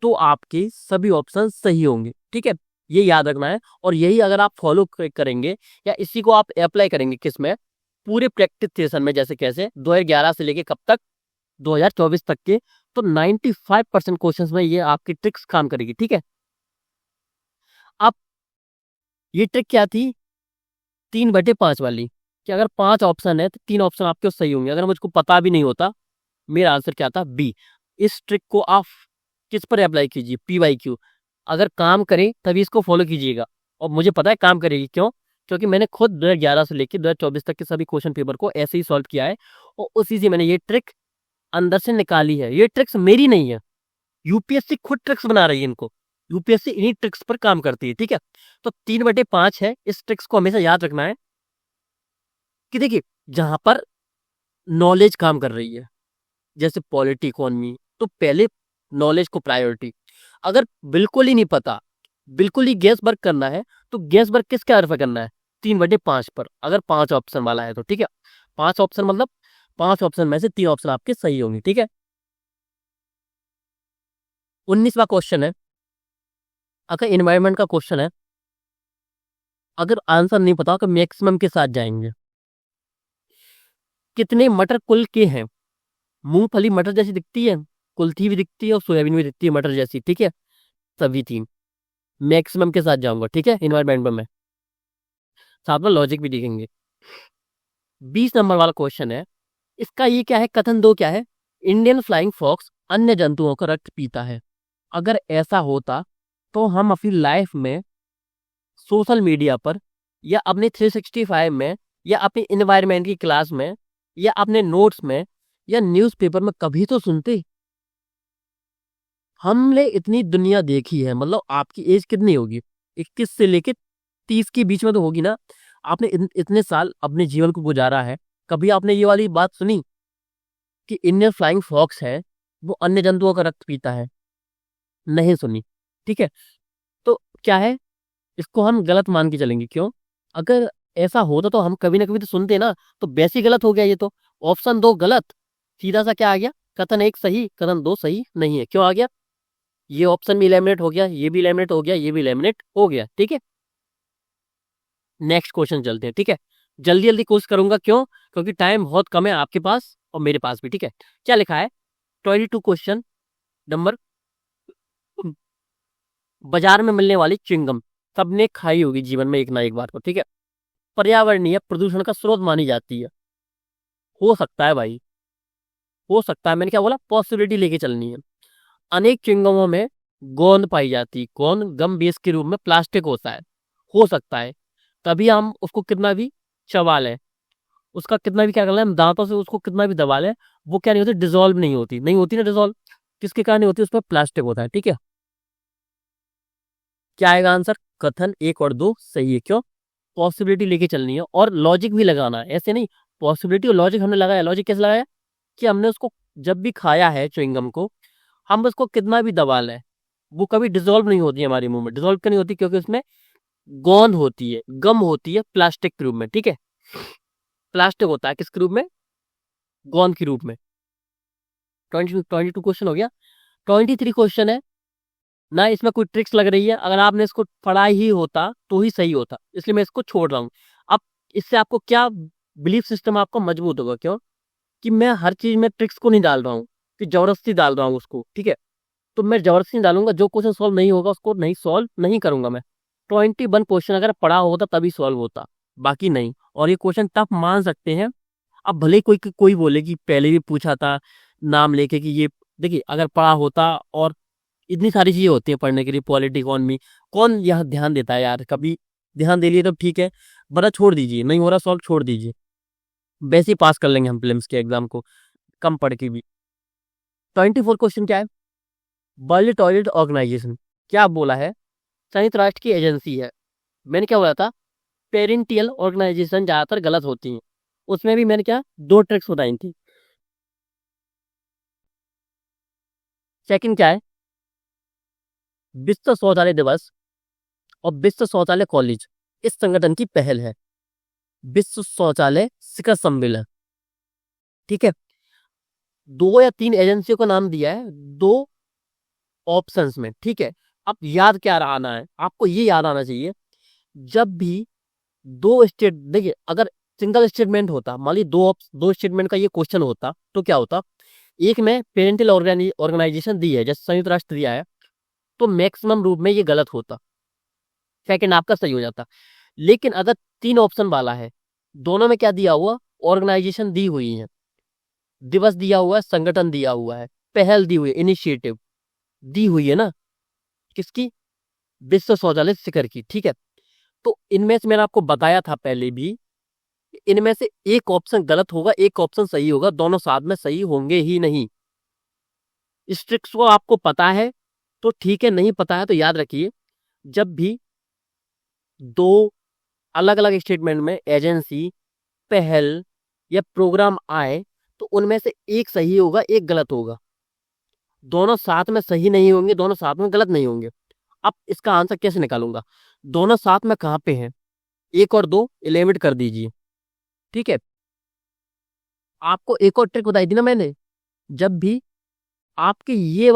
तो आपके सभी ऑप्शन सही होंगे। ठीक है, ये याद रखना है। और यही अगर आप फॉलो करेंगे या इसी को आप अप्लाई करेंगे किस में, पूरे प्रैक्टिस सेशन में, जैसे कैसे 2011 से लेके कब तक, 2024 तक के, तो 95% क्वेश्चंस में ये आपकी ट्रिक्स काम करेगी। ठीक है, अब ये ट्रिक क्या थी, 3/5 वाली, कि अगर 5 ऑप्शन है तो 3 ऑप्शन आपके सही होंगे। अगर मुझको पता भी नहीं होता, मेरा आंसर क्या था, बी। इस ट्रिक को आप किस पर अप्लाई कीजिए, PYQ। अगर काम करे तभी इसको फॉलो कीजिएगा, और मुझे पता है काम करेगी। क्यों? क्योंकि मैंने खुद 2011 से लेकर 2024 तक के सभी क्वेश्चन पेपर को ऐसे ही सॉल्व किया है, और उसी से मैंने ये ट्रिक अंदर से निकाली है। ये ट्रिक्स मेरी नहीं है, यूपीएससी खुद ट्रिक्स बना रही है इनको। यूपीएससी इन्हीं ट्रिक्स पर काम करती है। ठीक है, तो 3/5 है, इस ट्रिक्स को हमेशा याद रखना है कि देखिए, जहां पर नॉलेज काम कर रही है, जैसे पॉलिटी, इकोनॉमी, तो पहले नॉलेज को प्रायोरिटी। अगर बिल्कुल ही नहीं पता, बिल्कुल ही गैस वर्क करना है, तो गैस वर्क किसके आधार पर करना है, 3/5 पर, अगर 5 ऑप्शन वाला है तो। ठीक है, 5 ऑप्शन मतलब 5 ऑप्शन में से 3 ऑप्शन आपके सही होंगे। ठीक है, 19वां क्वेश्चन है, अगर इन्वायरमेंट का क्वेश्चन है, अगर आंसर नहीं पता तो मैक्सिमम के साथ जाएंगे। कितने मटर कुल के हैं? मूंगफली मटर जैसी दिखती है, कुल्थी भी दिखती है, और सोयाबीन भी दिखती है मटर जैसी। ठीक है, सभी 3 मैक्सिमम के साथ जाऊंगा। ठीक है, इन्वायरमेंट में साथ में लॉजिक भी देखेंगे। 20 नंबर वाला क्वेश्चन है, इसका ये क्या है, कथन 2 क्या है, इंडियन फ्लाइंग फॉक्स अन्य जंतुओं का रक्त पीता है। अगर ऐसा होता तो हम अपनी लाइफ में सोशल मीडिया पर, या अपने 365 में, या अपनी इन्वायरमेंट की क्लास में, या अपने नोट्स में, या न्यूज़पेपर में कभी तो सुनते। हमने इतनी दुनिया देखी है, मतलब आपकी एज कितनी होगी, 21 से लेके 30 के बीच में तो होगी ना। आपने इतने साल अपने जीवन को गुजारा है, कभी आपने ये वाली बात सुनी कि इंडियन फ्लाइंग फॉक्स है वो अन्य जंतुओं का रक्त पीता है? नहीं सुनी। ठीक है, तो क्या है, इसको हम गलत मान के चलेंगे। क्यों? अगर ऐसा होता तो हम कभी ना कभी तो सुनते ना, तो वैसे ही गलत हो गया ये तो। ऑप्शन 2 गलत, सीधा सा क्या आ गया, कथन 1 सही, कथन 2 सही नहीं है। क्यों आ गया? ये ऑप्शन भी इलेमिनेट हो गया, ये भी इलेमिनेट हो गया, ये भी इलेमिनेट हो गया। ठीक है, नेक्स्ट क्वेश्चन चलते हैं। ठीक है, जल्दी जल्दी कोशिश करूंगा। क्यों? क्योंकि टाइम बहुत कम है आपके पास और मेरे पास भी। ठीक है, क्या लिखा है, 22 क्वेश्चन नंबर, बाजार में मिलने वाली च्युइंगम सबने खाई होगी जीवन में एक ना एक बार को। ठीक है, पर्यावरणीय प्रदूषण का स्रोत मानी जाती है। हो सकता है भाई, हो सकता है, मैंने क्या बोला, पॉसिबिलिटी लेके चलनी है। अनेक च्युइंगमों में गोंद पाई जाती है, गोंद गम बेस के रूप में प्लास्टिक होता है। हो सकता है, तभी हम उसको कितना भी चबा लें, उसका कितना भी क्या कर लें, हम दांतों से उसको कितना भी दबा लें, वो क्या नहीं होती, डिजोल्व नहीं होती, नहीं होती ना डिजोल्व। किसके कारण नहीं होती, उसमें प्लास्टिक होता है। ठीक है, क्या आएगा आंसर, कथन 1 और 2 सही है। क्यों? पॉसिबिलिटी लेके चलनी है और लॉजिक भी लगाना है, ऐसे नहीं। पॉसिबिलिटी और लॉजिक हमने लगाया, लॉजिक कैसे लगाया, कि हमने उसको जब भी खाया है च्युइंगम को, हम उसको कितना भी दबा लें, वो कभी डिजोल्व नहीं होती है हमारे मुंह में। डिजोल्व क्यों नहीं होती? क्योंकि उसमें गोंद होती है, गम होती है प्लास्टिक के रूप में। ठीक है, प्लास्टिक होता है किसके रूप में, गोंद के रूप में। 22 क्वेश्चन हो गया। 23 क्वेश्चन है ना, इसमें कोई ट्रिक्स लग रही है, अगर आपने इसको पढ़ा ही होता तो ही सही होता, इसलिए मैं इसको छोड़ रहा हूँ। अब इससे आपको क्या बिलीफ सिस्टम आपको मजबूत होगा। क्यों? कि मैं हर चीज में ट्रिक्स को नहीं डाल रहा हूँ, कि जबरदस्ती डाल रहा हूँ उसको। ठीक है, तो मैं जबरदस्ती नहीं डालूंगा, जो क्वेश्चन सॉल्व नहीं होगा उसको नहीं सॉल्व नहीं करूंगा मैं। 21 क्वेश्चन अगर पढ़ा होता तभी सॉल्व होता, बाकी नहीं। और ये क्वेश्चन टफ मान सकते हैं। अब भले कोई कोई बोले कि पहले भी पूछा था नाम लेके कि ये, देखिए अगर पढ़ा होता, और इतनी सारी चीजें होती है पढ़ने के लिए, पॉलिटी, इकोनॉमी, कौन यहाँ ध्यान देता है यार, कभी ध्यान दे लिए तो ठीक है, बड़ा छोड़ दीजिए, नहीं हो रहा सॉल्व छोड़ दीजिए, वैसे ही पास कर लेंगे हम प्रीलिम्स के एग्जाम को, कम पढ़ के भी। 24 क्वेश्चन क्या है, वर्ल्ड टॉयलेट ऑर्गेनाइजेशन क्या बोला है, संयुक्त राष्ट्र की एजेंसी है। मैंने क्या बोला था, पेरेंटियल ऑर्गेनाइजेशन ज्यादातर गलत होती हैं, उसमें भी मैंने क्या 2 ट्रिक्स बताई थी। सेकंड क्या है, विश्व शौचालय दिवस और विश्व शौचालय कॉलेज इस संगठन की पहल है, विश्व शौचालय शिखर सम्मेलन। ठीक है, 2 या 3 एजेंसियों का नाम दिया है, 2 ऑप्शंस में, ठीक है। अब याद क्या आना है आपको, ये याद आना चाहिए, जब भी दो स्टेट, देखिए अगर सिंगल स्टेटमेंट होता, मान ली दो स्टेटमेंट का ये क्वेश्चन होता तो क्या होता, एक में पेरेंटल ऑर्गेनाइजेशन दी है, जैसे संयुक्त राष्ट्र दिया है, तो मैक्सिमम रूप में ये गलत होता, सेकंड आपका सही हो जाता। लेकिन अगर तीन ऑप्शन वाला है, दोनों में क्या दिया हुआ, ऑर्गेनाइजेशन दी हुई है, दिवस दिया हुआ है, संगठन दिया हुआ है, पहल दी हुई है, इनिशिएटिव दी हुई है ना, किसकी, विश्व शौचालय शिखर की, ठीक है। तो इनमें से मैंने आपको बताया था पहले भी, इनमें से एक ऑप्शन गलत होगा, एक ऑप्शन सही होगा, दोनों साथ में सही होंगे ही नहीं। इस ट्रिक्स को आपको पता है तो ठीक है, नहीं पता है तो याद रखिए, जब भी दो अलग अलग स्टेटमेंट में एजेंसी, पहल या प्रोग्राम आए, तो उनमें से एक सही होगा, एक गलत होगा, दोनों साथ में सही नहीं होंगे, दोनों साथ में गलत नहीं होंगे। अब इसका आंसर कैसे निकालूंगा, दोनों साथ में कहाँ पे हैं, एक और दो एलिमिनेट कर दीजिए, ठीक है। आपको एक और ट्रिक बताई थी ना मैंने, जब भी आपके ये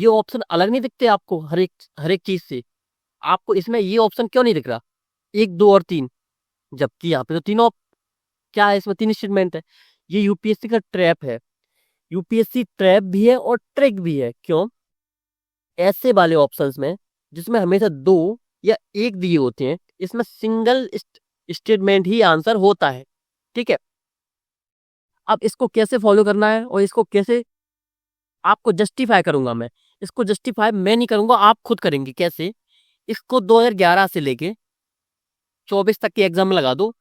ऑप्शन अलग नहीं दिखते आपको हर एक चीज से, आपको इसमें ये ऑप्शन क्यों नहीं दिख रहा, एक दो और तीन, जबकि यहाँ पे तो तीनों, क्या है इसमें, तीन स्टेटमेंट है। ये यूपीएससी का ट्रैप है, यूपीएससी ट्रैप भी है और ट्रिक भी है। क्यों, ऐसे वाले ऑप्शंस में जिसमें हमेशा दो या एक दिए होते हैं, इसमें सिंगल स्टेटमेंट ही आंसर होता है, ठीक है। अब इसको कैसे फॉलो करना है और इसको कैसे आपको जस्टिफाई करूंगा मैं, इसको जस्टिफाई मैं नहीं करूंगा, आप खुद करेंगे। कैसे, इसको 2011 से लेके 24 तक के एग्जाम में लगा दो,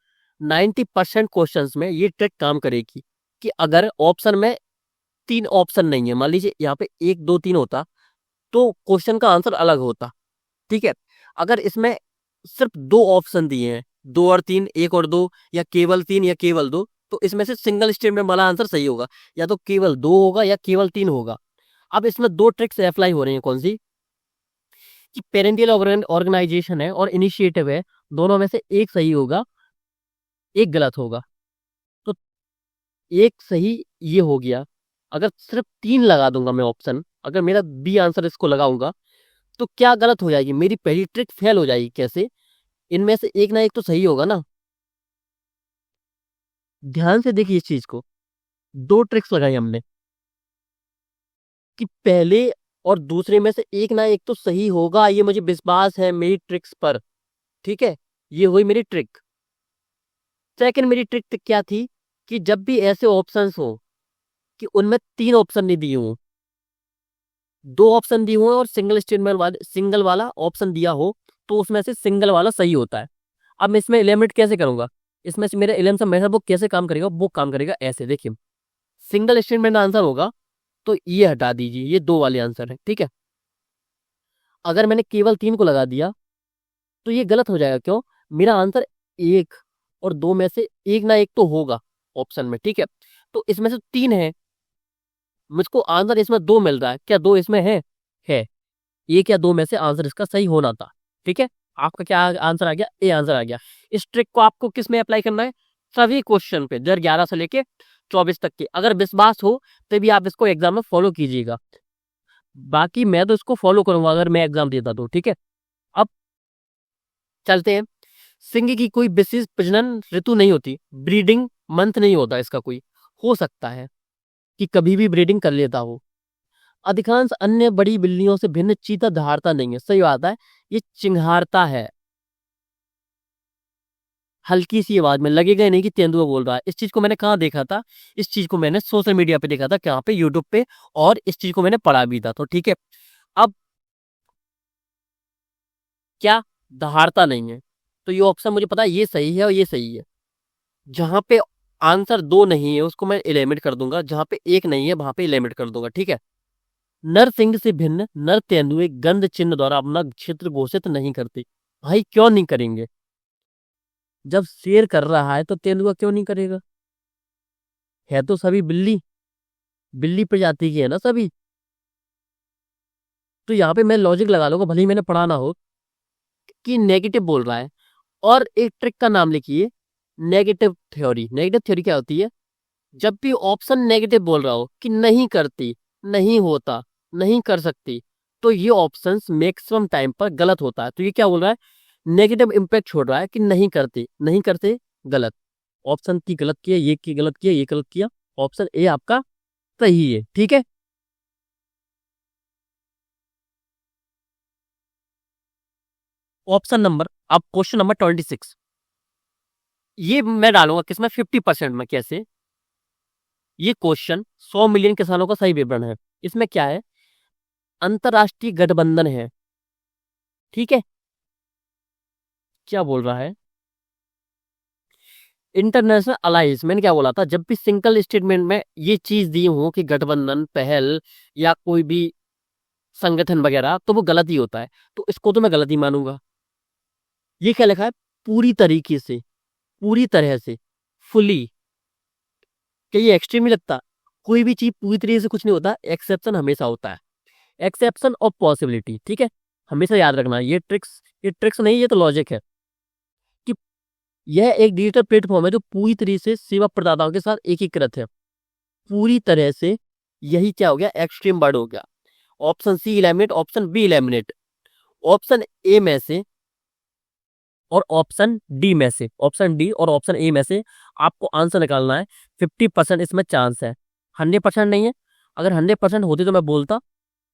90% क्वेश्चन में ये ट्रिक काम करेगी कि अगर ऑप्शन में तीन ऑप्शन नहीं है, मान लीजिए यहाँ पे एक दो तीन होता तो क्वेश्चन का आंसर अलग होता, ठीक है। अगर इसमें सिर्फ दो ऑप्शन दिए हैं, दो और तीन, एक और दो, या केवल तीन या केवल दो, तो इसमें से सिंगल स्टेटमेंट वाला आंसर सही होगा, या तो केवल दो होगा या केवल तीन होगा। अब इसमें दो ट्रिक्स अप्लाई हो रही हैं, कौन सी, कि पेरेंटियल ऑर्गेनाइजेशन है और इनिशिएटिव है, दोनों में से एक सही होगा, एक गलत होगा। तो एक सही ये हो गया, अगर सिर्फ तीन लगा दूंगा मैं ऑप्शन, अगर मेरा बी आंसर इसको लगाऊंगा, तो क्या गलत हो जाएगी, मेरी पहली ट्रिक फेल हो जाएगी। कैसे, इनमें से एक ना एक तो सही होगा ना। ध्यान से देखिए इस चीज को, दो ट्रिक्स लगाई हमने कि पहले और दूसरे में से एक ना एक तो सही होगा, ये मुझे विश्वास है मेरी ट्रिक्स पर, ठीक है। ये हुई मेरी ट्रिक। सेकंड मेरी ट्रिक क्या थी, कि जब भी ऐसे ऑप्शंस हो कि उनमें तीन ऑप्शन नहीं दिए हों, दो ऑप्शन दिए हुए और सिंगल वाला ऑप्शन दिया हो, तो उसमें से सिंगल वाला सही होता है। अब मैं इसमें एलिमिनेट कैसे करूंगा, इसमें से मेरा एलिमिनेशन मेथड वो कैसे काम करेगा, वो काम करेगा ऐसे, देखिए सिंगल स्टेटमेंट आंसर होगा तो ये हटा दीजिए, ये दो वाले आंसर है, ठीक है। अगर मैंने केवल तीन को लगा दिया तो ये गलत हो जाएगा। क्यों, मेरा आंसर एक और दो में से एक ना एक तो होगा ऑप्शन में, ठीक है। तो इसमें से तीन है, मुझको आंसर इसमें दो मिल रहा है, क्या दो इसमें है, एक या दो में से आंसर इसका सही होना था, ठीक है। आपका क्या आंसर आ गया, ए आंसर आ गया। इस ट्रिक को आपको किस में अप्लाई करना है, सभी क्वेश्चन पे, 2011 से लेके 24 तक के। अगर विश्वास हो तो भी आप इसको एग्जाम में फॉलो कीजिएगा, बाकी मैं तो इसको फॉलो करूंगा अगर मैं एग्जाम देता तो, ठीक है। अब चलते हैं, सिंह की कोई विशेष प्रजनन ऋतु नहीं होती, ब्रीडिंग मंथ नहीं होता इसका कोई, हो सकता है कि कभी भी ब्रीडिंग कर लेता हो। अधिकांश अन्य बड़ी बिल्लियों से भिन्न चीता दहाड़ता नहीं है, सही बात है, ये चिंघाड़ता है, हल्की सी आवाज में, लगेगा ही नहीं कि तेंदुआ बोल रहा है। इस चीज को मैंने कहाँ देखा था, इस चीज को मैंने सोशल मीडिया पे देखा था, कहाँ पे, यूट्यूब पे, और इस चीज को मैंने पढ़ा भी था, तो ठीक है। अब क्या, दहाड़ता नहीं है, तो ये ऑप्शन मुझे पता है ये सही है और ये सही है। जहां पे आंसर दो नहीं है उसको मैं एलिमिनेट कर दूंगा, जहां पे एक नहीं है वहां पे एलिमिनेट कर दूंगा, ठीक है। नर सिंह से भिन्न नर तेंदुए गंध चिन्ह द्वारा अपना क्षेत्र घोषित नहीं करते, भाई क्यों नहीं करेंगे, जब शेर कर रहा है तो तेंदुआ क्यों नहीं करेगा, है तो सभी बिल्ली, बिल्ली प्रजाति की है ना सभी। तो यहाँ पे मैं लॉजिक लगा लूंगा, भले ही मैंने पढ़ा ना हो, कि नेगेटिव बोल रहा है। और एक ट्रिक का नाम लिखिए, नेगेटिव थ्योरी। नेगेटिव थ्योरी क्या होती है, जब भी ऑप्शन नेगेटिव बोल रहा हो कि नहीं करती, नहीं होता, नहीं कर सकती, तो ये ऑप्शंस मैक्सिमम टाइम पर गलत होता है। तो ये क्या बोल रहा है, नेगेटिव इम्पैक्ट छोड़ रहा है कि नहीं करते, नहीं करते, गलत। ऑप्शन की गलत किया, ये की गलत किया, ये गलत किया, ऑप्शन ए आपका सही है। ठीक है, ऑप्शन नंबर, अब क्वेश्चन नंबर 26, ये मैं डालूंगा किसमें, 50% में। कैसे, ये क्वेश्चन 100 मिलियन किसानों का सही विवरण है। इसमें क्या है, अंतरराष्ट्रीय गठबंधन है, ठीक है। क्या बोल रहा है, इंटरनेशनल अलायंस। मैंने क्या बोला था, जब भी सिंगल स्टेटमेंट में ये चीज दी हो कि गठबंधन, पहल या कोई भी संगठन वगैरह, तो वो गलत ही होता है। तो इसको तो मैं गलत ही मानूंगा। ये क्या लिखा है, पूरी तरीके से, पूरी तरह से, फुली। क्या ये एक्सट्रीम नहीं लगता, कोई भी चीज पूरी तरीके से कुछ नहीं होता, एक्सेप्शन हमेशा होता है, एक्सेप्शन ऑफ पॉसिबिलिटी। ठीक है, हमेशा याद रखना, ये ट्रिक्स नहीं, ये तो लॉजिक है कि यह एक डिजिटल प्लेटफॉर्म है जो पूरी तरीके से सेवा प्रदाताओं के साथ एकीकृत है। पूरी तरह से, यही क्या हो गया, एक्सट्रीम वर्ड हो गया। Option C eliminate, option B eliminate, option A में से और ऑप्शन डी में से, ऑप्शन डी और ऑप्शन ए में से आपको आंसर निकालना है। 50% इसमें चांस है, 100% नहीं है। अगर 100% होती तो मैं बोलता,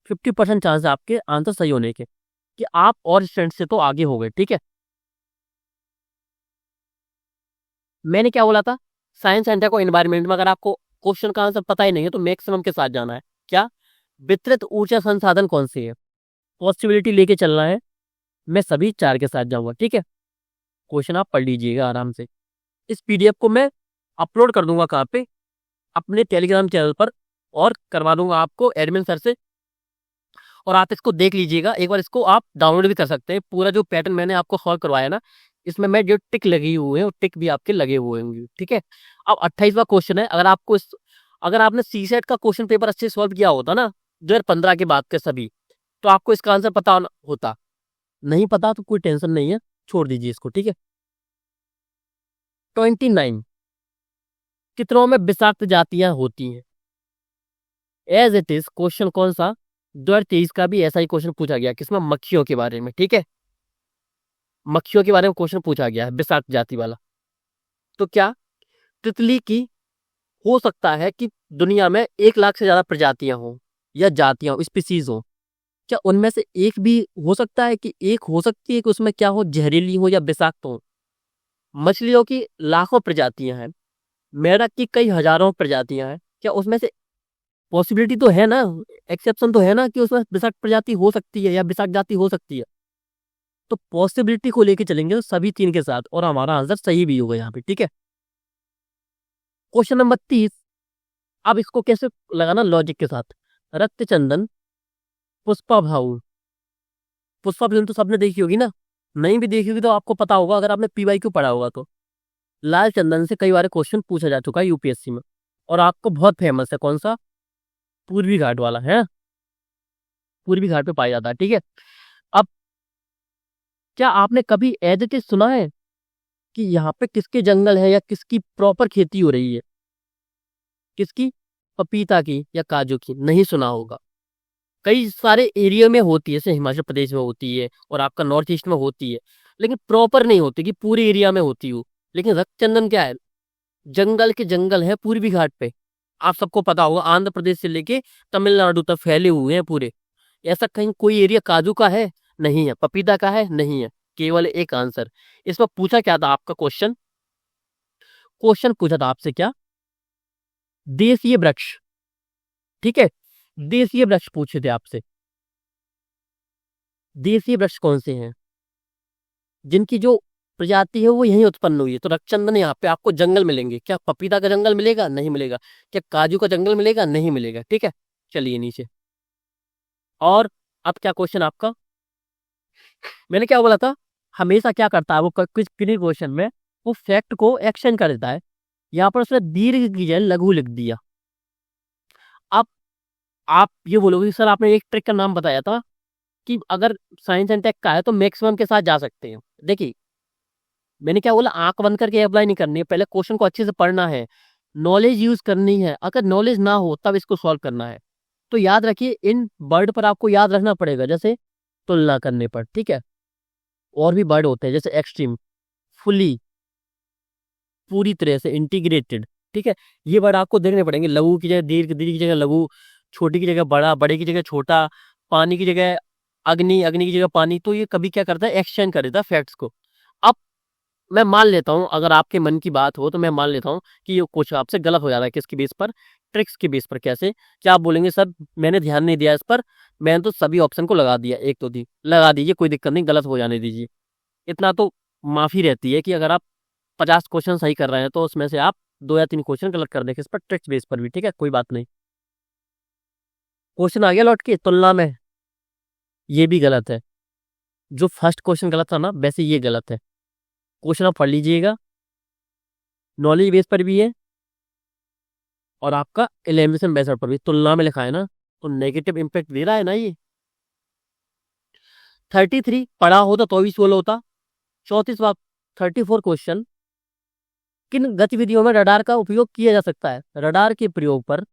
50% चांस है आपके आंसर सही होने के, कि आप और स्टूडेंट से तो आगे हो गए। ठीक है, मैंने क्या बोला था, साइंस एंड टेक और एनवायरमेंट में अगर आपको क्वेश्चन का आंसर पता ही नहीं है तो मैक्सिमम के साथ जाना है। क्या, वितरित ऊर्जा संसाधन कौन सी है, पॉसिबिलिटी लेके चलना है। मैं सभी 4 के साथ जाऊंगा। ठीक है, क्वेश्चन आप पढ़ लीजिएगा आराम से। इस पीडीएफ को मैं अपलोड कर दूंगा कहाँ पे, अपने टेलीग्राम चैनल पर, और करवा दूंगा आपको एडमिन सर से, और आप इसको देख लीजिएगा एक बार। इसको आप डाउनलोड भी कर सकते हैं, पूरा जो पैटर्न मैंने आपको सॉल्व करवाया ना, इसमें मैं जो टिक लगी हुए हैं वो टिक भी आपके लगे हुए होंगे। ठीक है, अब 28वां क्वेश्चन है। अगर आपने सीसेट का क्वेश्चन पेपर अच्छे से सॉल्व किया होता ना 2015 के बाद के सभी, तो आपको इसका आंसर पता होता। नहीं पता तो कोई टेंशन नहीं है, छोड़ दीजिए इसको। ठीक है, 29, कितनों में विषाक्त जातियां होती हैं, एज इट इज। क्वेश्चन कौन सा, 2023 का भी ऐसा ही क्वेश्चन पूछा गया, किसमें, मक्खियों के बारे में। ठीक है, मक्खियों के बारे में क्वेश्चन पूछा गया है, विषाक्त जाति वाला। तो क्या तितली की हो सकता है कि दुनिया में 1 लाख से ज्यादा प्रजातियां हो या जातियां हो, स्पीसीज हो, क्या उनमें से एक भी हो सकता है कि एक हो सकती है कि उसमें क्या हो, जहरीली हो या विषाक्त हो। मछलियों की लाखों प्रजातियां हैं, मेढक की कई हजारों प्रजातियां हैं, क्या उसमें से पॉसिबिलिटी तो है ना, एक्सेप्शन तो है ना कि उसमें विषाक्त प्रजाति हो सकती है या विषाक्त जाति हो सकती है। तो पॉसिबिलिटी को लेके चलेंगे सभी 3 के साथ, और हमारा आंसर सही भी होगा यहाँ पे। ठीक है, क्वेश्चन नंबर 30, अब इसको कैसे लगाना, लॉजिक के साथ। रक्त चंदन, पुष्पा भाऊ। पुष्पा फिल्म तो सबने देखी होगी ना, नहीं भी देखी होगी तो आपको पता होगा अगर आपने पीवाईक्यू पढ़ा होगा तो। लाल चंदन से कई बार क्वेश्चन पूछा जा चुका है यूपीएससी में, और आपको बहुत फेमस है, कौन सा, पूर्वी घाट वाला है, पूर्वी घाट पे पाया जाता है। ठीक है, अब क्या आपने कभी एज इट इज सुना है कि यहाँ पे किसके जंगल है या किसकी प्रॉपर खेती हो रही है, किसकी, पपीता की या काजू की, नहीं सुना होगा। कई सारे एरिया में होती है, जैसे हिमाचल प्रदेश में होती है और आपका नॉर्थ ईस्ट में होती है, लेकिन प्रॉपर नहीं होती कि पूरे एरिया में होती हो। लेकिन रक्तचंदन क्या है, जंगल के जंगल है पूर्वी घाट पे, आप सबको पता होगा, आंध्र प्रदेश से लेके तमिलनाडु तक फैले हुए हैं पूरे। ऐसा कहीं कोई एरिया काजू का है, नहीं है, पपीता का है, नहीं है, केवल एक आंसर। इसमें पूछा क्या था आपका क्वेश्चन, क्वेश्चन पूछा था आपसे क्या, देशीय वृक्ष। ठीक है, देशीय वृक्ष पूछे थे आपसे, देशीय वृक्ष कौन से हैं जिनकी जो प्रजाति है वो यहीं उत्पन्न हुई है। तो रक्तचंदन यहाँ पे आपको जंगल मिलेंगे, क्या पपीता का जंगल मिलेगा, नहीं मिलेगा, क्या काजू का जंगल मिलेगा, नहीं मिलेगा। ठीक है, चलिए नीचे। और अब क्या क्वेश्चन आपका, मैंने क्या बोला था, हमेशा क्या करता है वो कुछ किन्हीं क्वेश्चन में वो फैक्ट को एक्सटेंड कर देता है। यहाँ पर उसने दीर्घ की जगह लघु लिख दिया। अब आप ये बोलोगे कि सर आपने एक ट्रिक का नाम बताया था कि अगर साइंस एंड टेक का है तो मैक्सिमम के साथ जा सकते हैं। देखिए मैंने क्या बोला, आंख बंद करके अप्लाई नहीं करनी है, पहले क्वेश्चन को अच्छे से पढ़ना है, नॉलेज यूज करनी है, अगर नॉलेज ना हो तब इसको सॉल्व करना है। तो याद रखिए इन वर्ड पर आपको याद रखना पड़ेगा, जैसे तुलना करने पर, ठीक है। और भी वर्ड होते हैं जैसे एक्सट्रीम, फुली, पूरी तरह से, इंटीग्रेटेड, ठीक है। ये वर्ड आपको देखने पड़ेंगे। लघु की जगह दीर्घ, दीर्घ की जगह लघु, छोटी की जगह बड़ा, बड़े की जगह छोटा, पानी की जगह अग्नि, अग्नि की जगह पानी। तो ये कभी क्या करता है, एक्सचेंज कर देता है फैक्ट्स को। अब मैं मान लेता हूँ, अगर आपके मन की बात हो तो मैं मान लेता हूँ कि ये कुछ आपसे गलत हो जा रहा है। किसके बेस पर, ट्रिक्स के बेस पर। कैसे, क्या आप बोलेंगे सर मैंने ध्यान नहीं दिया इस पर, मैंने तो सभी ऑप्शन को लगा दिया, एक तो दी लगा दीजिए, कोई दिक्कत नहीं, गलत हो जाने दीजिए। इतना तो माफी रहती है कि अगर आप 50 क्वेश्चन सही कर रहे हैं तो उसमें से आप 2 या 3 क्वेश्चन गलत कर देंगे, इस पर ट्रिक्स बेस पर भी, ठीक है, कोई बात नहीं। क्वेश्चन आ गया लौट के, तुलना में ये भी गलत है। जो फर्स्ट क्वेश्चन गलत था ना, वैसे ये गलत है। क्वेश्चन आप पढ़ लीजिएगा, नॉलेज बेस पर भी है और आपका एलिमिनेशन मेथड पर भी। तुलना में लिखा है ना, तो नेगेटिव इंपैक्ट दे रहा है ना ये। 33 पढ़ा होता तो भी 16 होता। 34वां 34 क्वेश्चन, किन गतिविधियों में रडार का उपयोग किया जा सकता है। रडार के प्रयोग पर,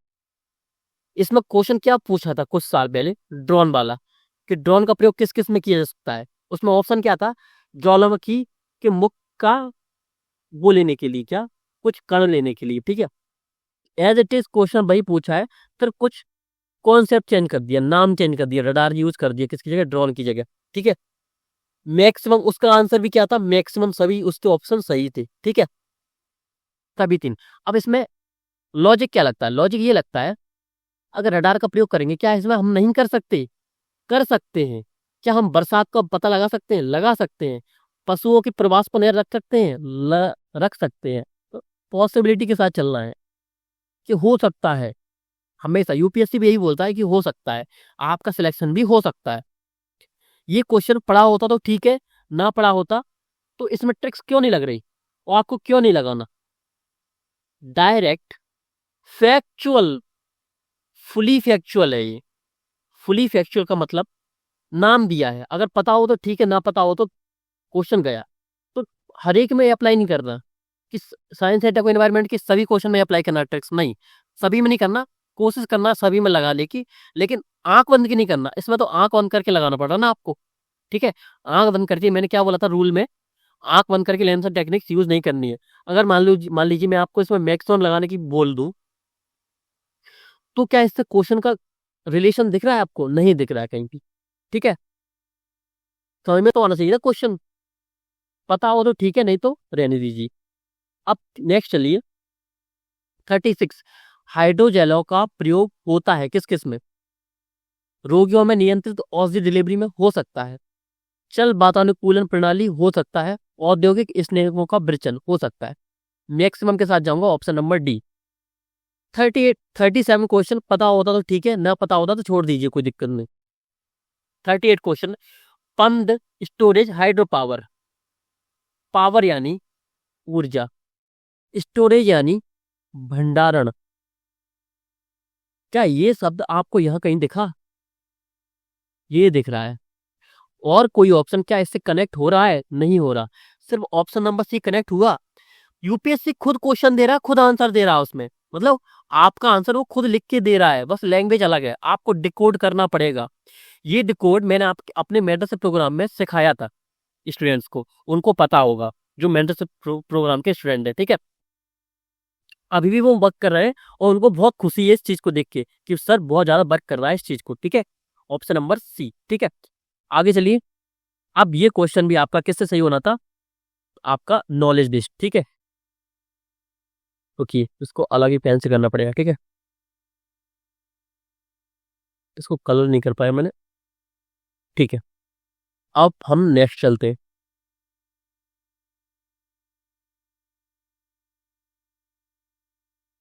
इसमें क्वेश्चन क्या पूछा था कुछ साल पहले, ड्रोन वाला, कि ड्रोन का प्रयोग किस किस में किया जा सकता है। उसमें ऑप्शन क्या था, ज्वालामुखी के मुख का वो लेने के लिए, क्या कुछ कण लेने के लिए, ठीक है। एज इट इज क्वेश्चन वही पूछा है, फिर कुछ कॉन्सेप्ट चेंज कर दिया, नाम चेंज कर दिया, रडार यूज कर दिया किसकी जगह, ड्रोन की जगह, ठीक है। मैक्सिमम उसका आंसर भी क्या था, मैक्सिमम सभी उसके ऑप्शन सही थे, ठीक है, सभी 3। अब इसमें लॉजिक क्या लगता है, लॉजिक ये लगता है, अगर रडार का प्रयोग करेंगे, क्या इसमें हम नहीं कर सकते, कर सकते हैं। क्या हम बरसात का पता लगा सकते हैं, लगा सकते हैं। पशुओं के प्रवास पर नजर रख सकते हैं, रख सकते हैं। तो पॉसिबिलिटी के साथ चलना है कि हो सकता है। हमेशा यूपीएससी भी यही बोलता है कि हो सकता है, आपका सिलेक्शन भी हो सकता है। ये क्वेश्चन पढ़ा होता तो ठीक है, ना पढ़ा होता तो इसमें ट्रिक्स क्यों नहीं लग रही, और आपको क्यों नहीं लगाना। डायरेक्ट फैक्चुअल, फुली फैक्चुअल है ये। फुली फैक्चुअल का मतलब नाम दिया है, अगर पता हो तो ठीक है, ना पता हो तो क्वेश्चन गया। तो हर एक में अप्लाई नहीं करना कि साइंस एंड टेक एनवायरनमेंट के सभी क्वेश्चन में अप्लाई करना ट्रिक्स, नहीं, सभी में नहीं करना। कोशिश करना सभी में लगा ले की, लेकिन आंख बंद की नहीं करना। इसमें तो आंख बंद करके लगाना पड़ रहा ना आपको, ठीक है। आंख बंद करके, मैंने क्या बोला था रूल में, आंख बंद करके लेंस टेक्निक्स यूज नहीं करनी है। अगर मान लीजिए मैं आपको इसमें मैक्सिमम लगाने की बोल दूं, तो क्या इससे क्वेश्चन का रिलेशन दिख रहा है आपको, नहीं दिख रहा है कहीं भी, ठीक है। समझ में तो आना चाहिए ना क्वेश्चन, पता हो तो ठीक है, नहीं तो रहने दीजिए। अब नेक्स्ट चलिए, 36, हाइड्रोजेलों का प्रयोग होता है किस किस में। रोगियों में नियंत्रित औषधि डिलीवरी में हो सकता है, चल वातानुकूलन प्रणाली हो सकता है, औद्योगिक स्नेहों का विरचन हो सकता है। मैक्सिमम के साथ जाऊंगा ऑप्शन नंबर डी। 38 37 क्वेश्चन पता होता तो ठीक है, ना पता होता तो छोड़ दीजिए, कोई दिक्कत नहीं। 38 question, pumped storage hydro power, power यानी ऊर्जा, स्टोरेज यानी भंडारण। क्या ये शब्द आपको यहां कहीं दिखा, ये दिख रहा है। और कोई ऑप्शन क्या इससे कनेक्ट हो रहा है, नहीं हो रहा, सिर्फ ऑप्शन नंबर सी कनेक्ट हुआ। यूपीएससी खुद क्वेश्चन दे रहा है, खुद आंसर दे रहा है उसमें, मतलब आपका आंसर वो खुद लिख के दे रहा है, बस लैंग्वेज अलग है, आपको डिकोड करना पड़ेगा। ये डिकोड मैंने अपने मेंटरशिप प्रोग्राम में सिखाया था स्टूडेंट्स को, उनको पता होगा, जो मेंटरशिप प्रोग्राम के स्टूडेंट है, ठीक है। अभी भी वो वर्क कर रहे हैं और उनको बहुत खुशी है इस चीज को देख के कि सर बहुत ज्यादा वर्क कर रहा है इस चीज को, ठीक है। ऑप्शन नंबर सी, ठीक है। आगे चलिए, अब ये क्वेश्चन भी आपका किससे सही होना था, आपका नॉलेज बेस्ड, ठीक है। ओके, इसको अलग ही पेन से करना पड़ेगा, ठीक है। इसको कलर नहीं कर पाया मैंने, ठीक है। अब हम नेक्स्ट चलते हैं।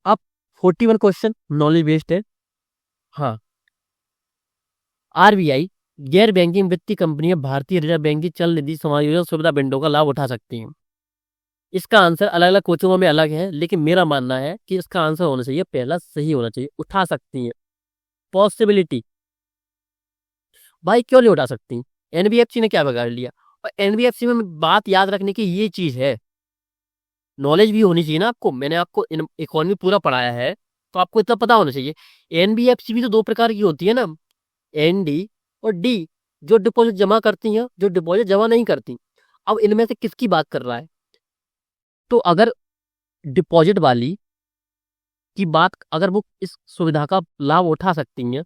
अब 41 क्वेश्चन नॉलेज बेस्ड है। हाँ, आरबीआई गैर बैंकिंग वित्तीय कंपनियां भारतीय रिजर्व बैंक की चल निधि समायोजन सुविधा विंडो का लाभ उठा सकती हैं। इसका आंसर अलग अलग कोचिंगों में अलग है, लेकिन मेरा मानना है कि इसका आंसर होना चाहिए पहला सही होना चाहिए, उठा सकती हैं। पॉसिबिलिटी, भाई क्यों नहीं उठा सकती, एनबीएफसी ने क्या बिगाड़ लिया। और एनबीएफसी में बात याद रखने की ये चीज है, नॉलेज भी होनी चाहिए ना आपको। मैंने आपको इकोनॉमी पूरा पढ़ाया है, तो आपको इतना पता होना चाहिए। एनबीएफसी भी तो दो प्रकार की होती है ना, एनडी और डी, जो डिपॉजिट जमा करती हैं, जो डिपॉजिट जमा नहीं करती। अब इनमें से किसकी बात कर रहा है? तो अगर डिपॉजिट वाली की बात, अगर वो इस सुविधा का लाभ उठा सकती हैं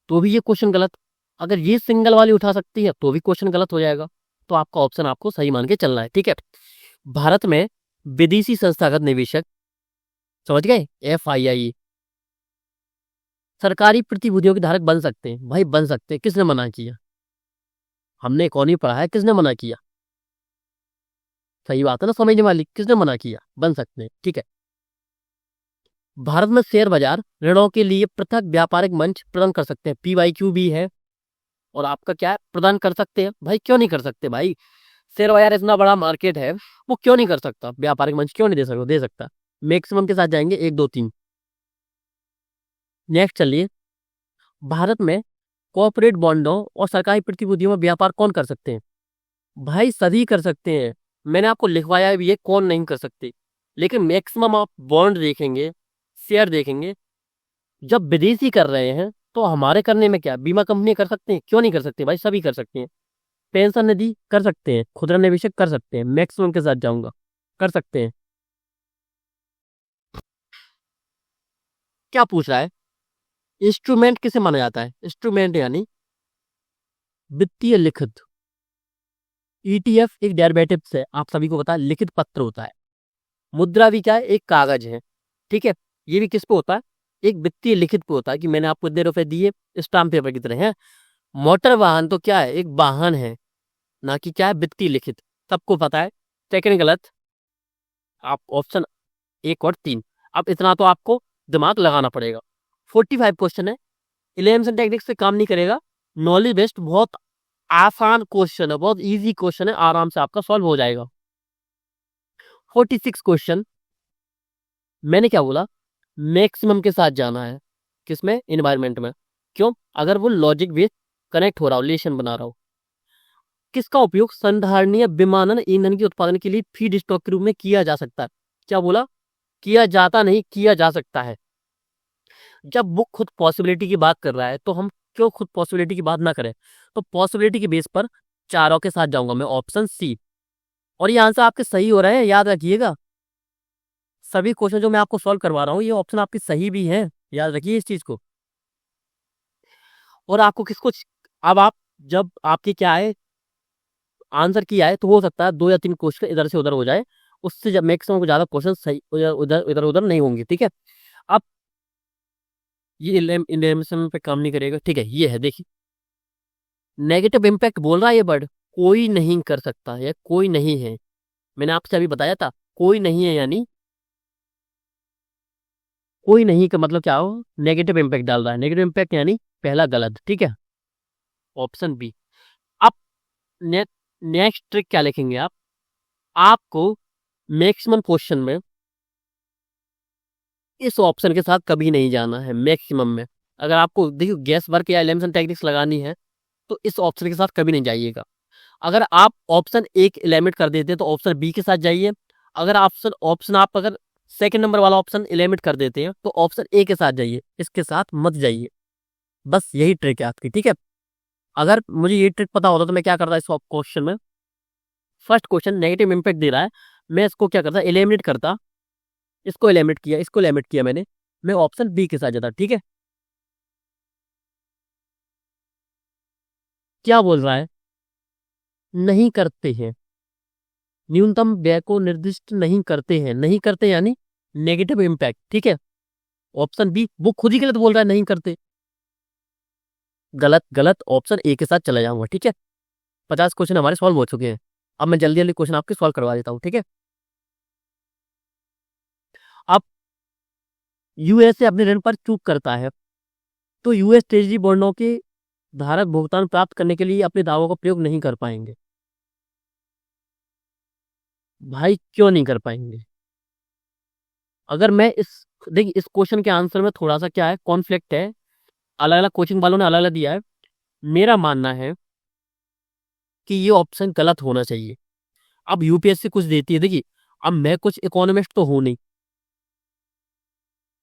तो भी ये क्वेश्चन गलत। अगर ये सिंगल वाली उठा सकती है तो भी क्वेश्चन गलत हो जाएगा। तो आपका ऑप्शन आपको सही मान के चलना है, ठीक है। भारत में विदेशी संस्थागत निवेशक, समझ गए, FII, सरकारी प्रतिभूतियों के धारक बन सकते हैं। भाई बन सकते हैं, किसने मना किया? हमने इकोनॉमी पढ़ा है, किसने मना किया? सही बात है ना, समझने वाली, किसने मना किया? बन सकते हैं, ठीक है। भारत में शेयर बाजार ऋणों के लिए पृथक व्यापारिक मंच प्रदान कर सकते हैं, PYQ भी है, और आपका क्या है, प्रदान कर सकते हैं। भाई क्यों नहीं कर सकते भाई? शेयर बाजार इतना बड़ा मार्केट है, वो क्यों नहीं कर सकता? व्यापारिक मंच क्यों नहीं दे सकता? दे सकता। मैक्सिमम के साथ जाएंगे 1 2 3। नेक्स्ट चलिए, भारत में कॉर्पोरेट बॉन्डों और सरकारी प्रतिभूतियों में व्यापार कौन कर सकते हैं? भाई सभी कर सकते हैं, मैंने आपको लिखवाया भी है कौन नहीं कर सकते। लेकिन मैक्सिमम आप बॉन्ड देखेंगे, शेयर देखेंगे, जब विदेशी कर रहे हैं तो हमारे करने में क्या, बीमा कंपनी कर सकते हैं? क्यों नहीं कर सकते भाई? सभी कर सकते हैं। पेंशन निधि कर सकते हैं, खुदरा निवेशक कर सकते हैं, मैक्सिमम के साथ जाऊंगा, कर सकते हैं। क्या पूछ रहा है? इंस्ट्रूमेंट किसे माना जाता है? इंस्ट्रूमेंट यानी वित्तीय लिखित। ETF एक डेरिवेटिव है, आप सभी को पता है, लिखित पत्र होता है। मुद्रा भी क्या है? एक कागज है, ठीक है। ये भी किस पे होता है? एक वित्तीय लिखित पे होता है, कि मैंने आपको इतने रुपए दिए, स्टाम्प पेपर की तरह है। मोटर वाहन तो क्या है? एक वाहन है, ना कि क्या है, वित्तीय लिखित। सबको पता है। सेकंड गलत। आप ऑप्शन 1 और 3, अब इतना तो आपको दिमाग लगाना पड़ेगा। 45 क्वेश्चन है, 11 टेक्निक्स से काम नहीं करेगा। नॉलेज बेस्ड बहुत आसान क्वेश्चन है, बहुत इजी क्वेश्चन है, आराम से आपका सॉल्व हो जाएगा। 46 क्वेश्चन, मैंने क्या बोला? मैक्सिमम के साथ जाना है, किसमें? एनवायरमेंट में। क्यों? अगर वो लॉजिक बेस्ड कनेक्ट हो रहा हो, रिलेशन बना रहा हो। किसका उपयोग संधारणीय विमानन ईंधन के उत्पादन के लिए फीड स्टॉक के रूप में किया जा सकता है? क्या बोला? किया जाता नहीं, किया जा सकता है। जब वो खुद पॉसिबिलिटी की बात कर रहा है तो हम क्यों खुद पॉसिबिलिटी की बात ना करें? तो पॉसिबिलिटी के बेस पर चारों के साथ जाऊंगा मैं, ऑप्शन सी। और ये आंसर आपके सही हो रहे हैं, याद रखिएगा। सभी क्वेश्चन जो मैं आपको सॉल्व करवा रहा हूँ, ये ऑप्शन आपके सही भी हैं, याद रखिए इस चीज को। और आपको किसको, अब आप जब आपके क्या है, आंसर किया है, तो हो सकता है 2 या 3 क्वेश्चन इधर से उधर हो जाए, उससे जब मैक्सिमम ज्यादा क्वेश्चन सही उधर इधर उधर नहीं होंगे, ठीक है। अब ये इलेमेंशन पे काम नहीं करेगा, ठीक है। ये है, देखिए, नेगेटिव इम्पैक्ट बोल रहा है ये वर्ड, कोई नहीं कर सकता, या कोई नहीं है। मैंने आपसे अभी बताया था, कोई नहीं है, यानी कोई नहीं का मतलब क्या हो? नेगेटिव इम्पैक्ट डाल रहा है। नेगेटिव इम्पैक्ट यानी पहला गलत, ठीक है, ऑप्शन बी। अब नेक्स्ट ट्रिक क्या लिखेंगे आप? आपको मैक्सिमम क्वेश्चन में इस ऑप्शन के साथ कभी नहीं जाना है। मैक्सिमम में अगर आपको देखिए गैस वर्क या एलिमिनेशन टेक्निक्स लगानी है, तो इस ऑप्शन के साथ कभी नहीं जाइएगा। अगर आप ऑप्शन 1 एलिमिनेट कर देते हैं तो ऑप्शन बी के साथ जाइए। अगर ऑप्शन ऑप्शन आप अगर सेकंड नंबर वाला ऑप्शन एलिमिनेट कर देते हैं तो ऑप्शन ए के साथ जाइए, इसके साथ मत जाइए। बस यही ट्रिक है आपकी, ठीक है। अगर मुझे ये ट्रिक पता होता तो मैं क्या करता इस क्वेश्चन में? फर्स्ट क्वेश्चन नेगेटिव इम्पैक्ट दे रहा है, मैं इसको क्या करता, एलिमिनेट करता। इसको एलिमिनेट किया, इसको एलिमिनेट किया मैंने, मैं ऑप्शन बी के साथ जाता, ठीक है। क्या बोल रहा है? नहीं करते हैं, न्यूनतम व्यय को निर्दिष्ट नहीं करते हैं। नहीं करते यानी नेगेटिव इम्पैक्ट, ठीक है। ऑप्शन बी, वो खुद ही गलत बोल रहा है, नहीं करते। गलत गलत, ऑप्शन ए के साथ चला जाऊंगा, ठीक है। 50 क्वेश्चन हमारे सॉल्व हो चुके हैं। अब मैं जल्दी जल्दी क्वेश्चन आपके सॉल्व करवा देता हूँ, ठीक है। अब यूएसए अपने ऋण पर चूक करता है, तो यूएस ट्रेजरी बॉन्डों के धारक भुगतान प्राप्त करने के लिए अपने दावों का प्रयोग नहीं कर पाएंगे। भाई क्यों नहीं कर पाएंगे? अगर मैं देखिए इस क्वेश्चन के आंसर में थोड़ा सा क्या है, कॉन्फ्लिक्ट है। अलग अलग कोचिंग वालों ने अलग अलग दिया है। मेरा मानना है कि ये ऑप्शन गलत होना चाहिए। अब यूपीएससी कुछ देती है, देखिए अब मैं कुछ इकोनॉमिस्ट तो हूं नहीं,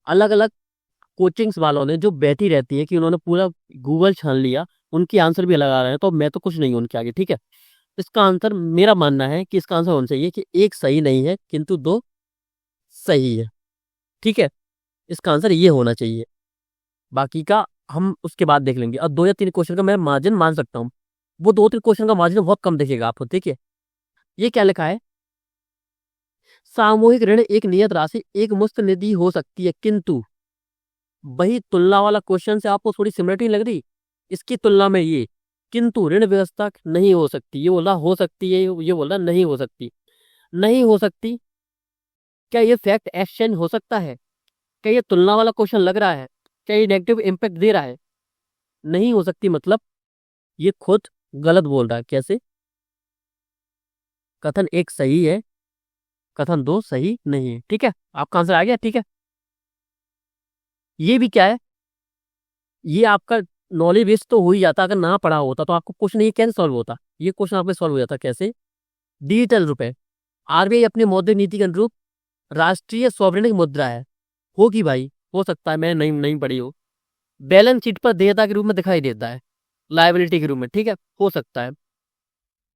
अलग अलग कोचिंग्स वालों ने जो बैठी रहती है कि उन्होंने पूरा गूगल छान लिया, उनकी आंसर भी लगा रहे हैं, तो मैं तो कुछ नहीं हूं उनके आगे, ठीक है। इसका आंसर, मेरा मानना है कि इसका आंसर होना चाहिए कि एक सही नहीं है किंतु दो सही है, ठीक है। इसका आंसर ये होना चाहिए, बाकी का हम उसके बाद देख लेंगे। अब 2 या 3 क्वेश्चन का मैं मार्जिन मान सकता हूँ, वो 2-3 क्वेश्चन का मार्जिन बहुत कम दिखेगा आपको, ठीक है। ये क्या लिखा है, सामूहिक ऋण एक नियत राशि एक मुश्त निधि हो सकती है, किंतु वही तुलना वाला क्वेश्चन से आपको थोड़ी सिमिलरिटी लग रही, इसकी तुलना में ये, किंतु ऋण व्यवस्था नहीं हो सकती, ये बोला हो सकती है, ये बोला नहीं हो सकती। नहीं हो सकती, क्या ये फैक्ट एक्सचेंज हो सकता है? क्या ये तुलना वाला क्वेश्चन लग रहा है? क्या ये नेगेटिव इम्पैक्ट दे रहा है? नहीं हो सकती मतलब ये खुद गलत बोल रहा है। कैसे? कथन एक सही है, कथन दो सही नहीं है, ठीक है। आपका आंसर आ गया, ठीक है। ये भी क्या है, ये आपका नॉलेज बेस तो हो ही जाता, अगर ना पढ़ा होता तो आपको क्वेश्चन ये कैसे सॉल्व होता, ये क्वेश्चन आपके सॉल्व हो जाता। कैसे? डिजिटल रुपए, आरबीआई अपनी मौद्रिक नीति के अनुरूप राष्ट्रीय सॉवरेनिक मुद्रा है, होगी भाई, हो सकता है, मैं नहीं नहीं पढ़ी हो। बैलेंस शीट पर देयता के रूप में दिखाई देता है, लायबिलिटी के रूप में, ठीक है, हो सकता है।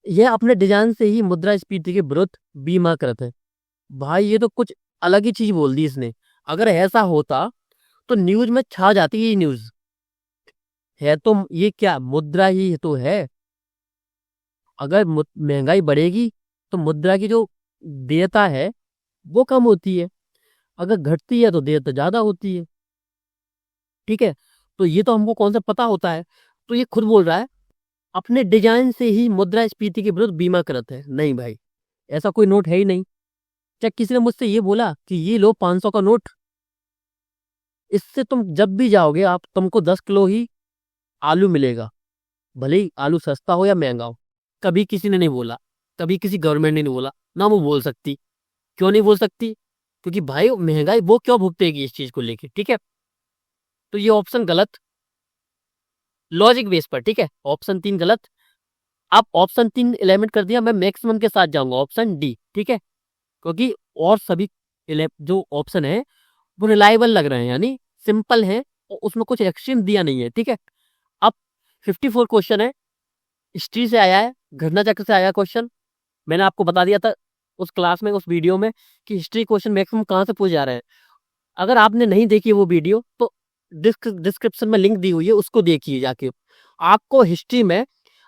यह अपने डिजाइन से ही मुद्रास्फीति के विरुद्ध बीमाकृत है। भाई ये तो कुछ अलग ही चीज बोल दी इसने। अगर ऐसा होता तो न्यूज में छा जाती है, न्यूज है तो ये क्या मुद्रा ही तो है। अगर महंगाई बढ़ेगी तो मुद्रा की जो देयता है वो कम होती है, अगर घटती है तो देयता ज्यादा होती है, ठीक है। तो ये तो हमको कौन सा पता होता है। तो ये खुद बोल रहा है अपने डिजाइन से ही मुद्रास्फीति के विरुद्ध बीमाकृत है। नहीं भाई, ऐसा कोई नोट है ही नहीं। क्या किसी ने मुझसे ये बोला कि ये लो 500 का नोट, इससे तुम जब भी जाओगे आप तुमको 10 किलो ही आलू मिलेगा, भले ही आलू सस्ता हो या महंगा हो। कभी किसी ने नहीं बोला, कभी किसी गवर्नमेंट ने नहीं बोला, ना वो बोल सकती। क्यों नहीं बोल सकती? क्योंकि भाई महंगाई वो क्यों भुगतेगी इस चीज को लेके, ठीक है। तो ये ऑप्शन गलत, लॉजिक बेस पर, ठीक है। ऑप्शन 3 गलत। अब ऑप्शन 3 एलिमिनेट कर दिया, मैं मैक्सिमम के साथ जाऊंगा ऑप्शन डी, ठीक है। क्योंकि और सभी जो ऑप्शन है वो रिलायबल लग रहे हैं, यानी सिंपल है, और उसमें कुछ एक्सट्रीम दिया नहीं है, ठीक है। अब 54 क्वेश्चन है, हिस्ट्री से आया है, घटना चक्र से आया क्वेश्चन। मैंने आपको बता दिया था उस क्लास में, उस वीडियो में, कि हिस्ट्री क्वेश्चन मैक्सिमम कहाँ से पूछ जा रहे हैं। अगर आपने नहीं देखी वो वीडियो तो डिस्क्रिप्शन में लिंक दी हुई है, उसको देखिए जाके। आपको हिस्ट्री में